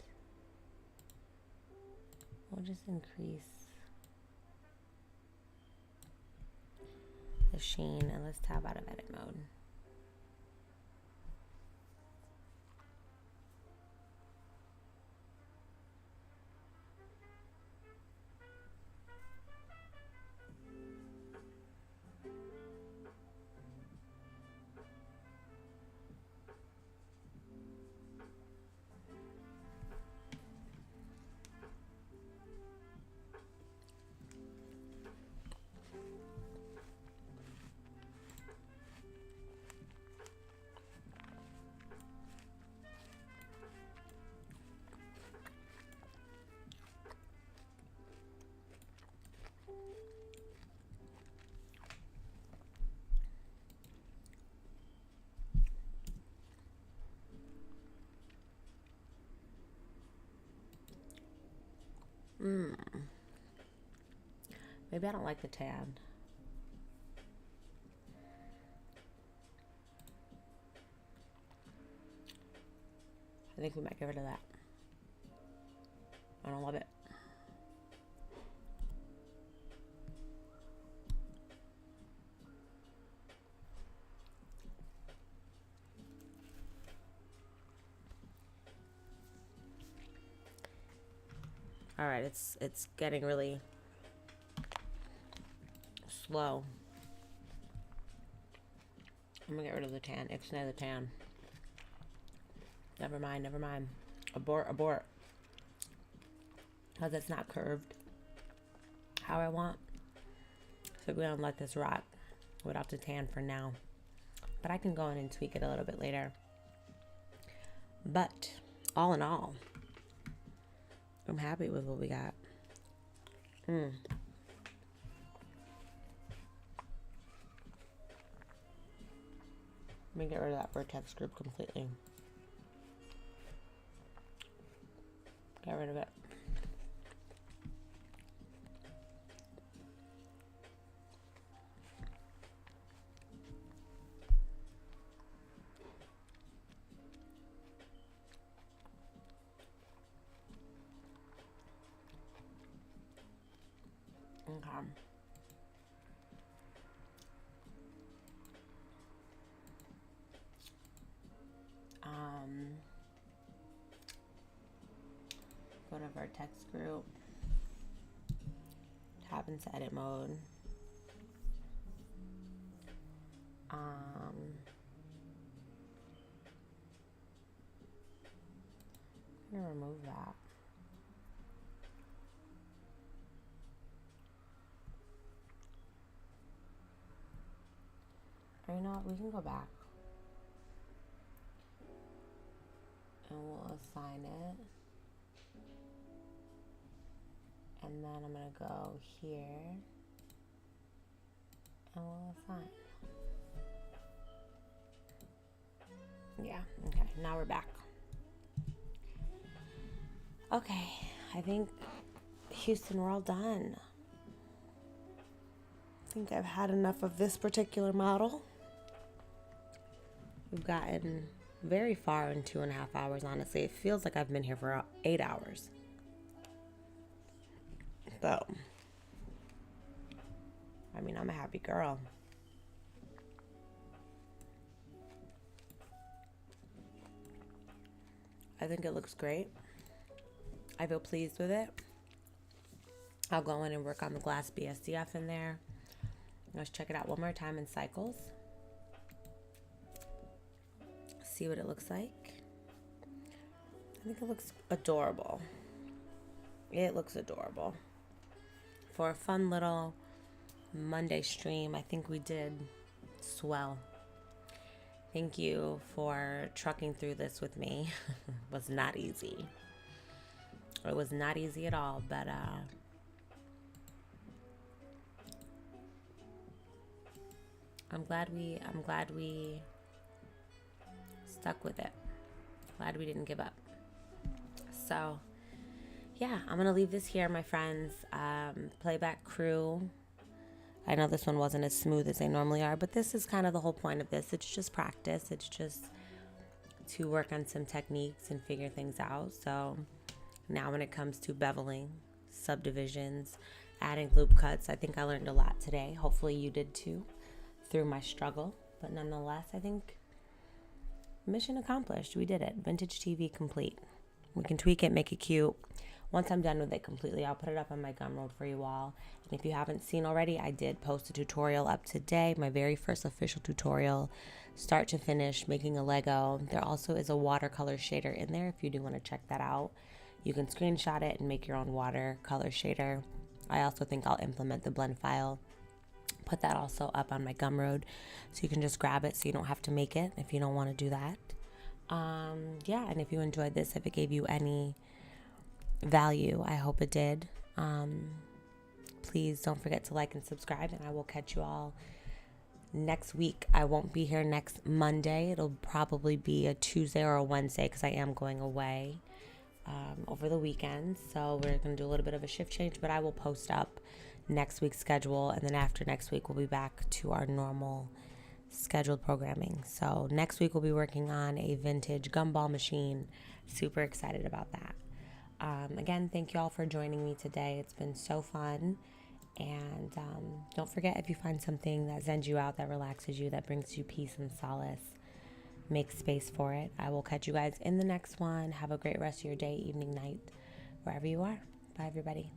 we'll just increase the sheen, and let's tab out of edit mode. Maybe I don't like the tan. I think we might get rid of that. I don't love it. All right, it's getting really slow. I'm gonna get rid of the tan. Ixnay the tan. Never mind, never mind. Abort, abort. Because it's not curved how I want. So we're gonna let this rot without the tan for now. But I can go in and tweak it a little bit later. But all in all, I'm happy with what we got. Let me get rid of that vertex group completely. Get rid of it. Okay. Go to vertex group. Tap into edit mode. I'm gonna remove that. Or you know what, we can go back. And we'll assign it. And then I'm gonna go here. And we'll assign. Yeah, okay, now we're back. Okay, I think, Houston, we're all done. I think I've had enough of this particular model. We've gotten very far in 2.5 hours, honestly. It feels like I've been here for 8 hours. So, I mean, I'm a happy girl. I think it looks great. I feel pleased with it. I'll go in and work on the glass BSDF in there. Let's check it out one more time in cycles. See what it looks like. I think it looks adorable. It looks adorable. For a fun little Monday stream, I think we did swell. Thank you for trucking through this with me. It was not easy. It was not easy at all, but I'm glad we stuck with it. Glad we didn't give up. So yeah, I'm gonna leave this here, my friends. Playback crew. I know this one wasn't as smooth as they normally are, but this is kind of the whole point of this. It's just practice. It's just to work on some techniques and figure things out. So now when it comes to beveling, subdivisions, adding loop cuts, I think I learned a lot today. Hopefully you did too, through my struggle. But nonetheless, I think mission accomplished. We did it. Vintage TV complete. We can tweak it, make it cute. Once I'm done with it completely, I'll put it up on my Gumroad for you all. And if you haven't seen already, I did post a tutorial up today, my very first official tutorial, start to finish, making a Lego. There also is a watercolor shader in there if you do want to check that out. You can screenshot it and make your own watercolor shader. I also think I'll implement the blend file. Put that also up on my Gumroad, so you can just grab it so you don't have to make it if you don't want to do that. Yeah, and if you enjoyed this, if it gave you any value, I hope it did. Please don't forget to like and subscribe, and I will catch you all next week. I won't be here next Monday. It'll probably be a Tuesday or a Wednesday because I am going away over the weekend. So we're going to do a little bit of a shift change, but I will post up next week's schedule, and then after next week we'll be back to our normal scheduled programming. So next week we'll be working on a vintage gumball machine. Super excited about that. Again, thank you all for joining me today. It's been so fun. And don't forget, if you find something that zens you out, that relaxes you, that brings you peace and solace, make space for it. I will catch you guys in the next one. Have a great rest of your day, evening, night, wherever you are. Bye, everybody.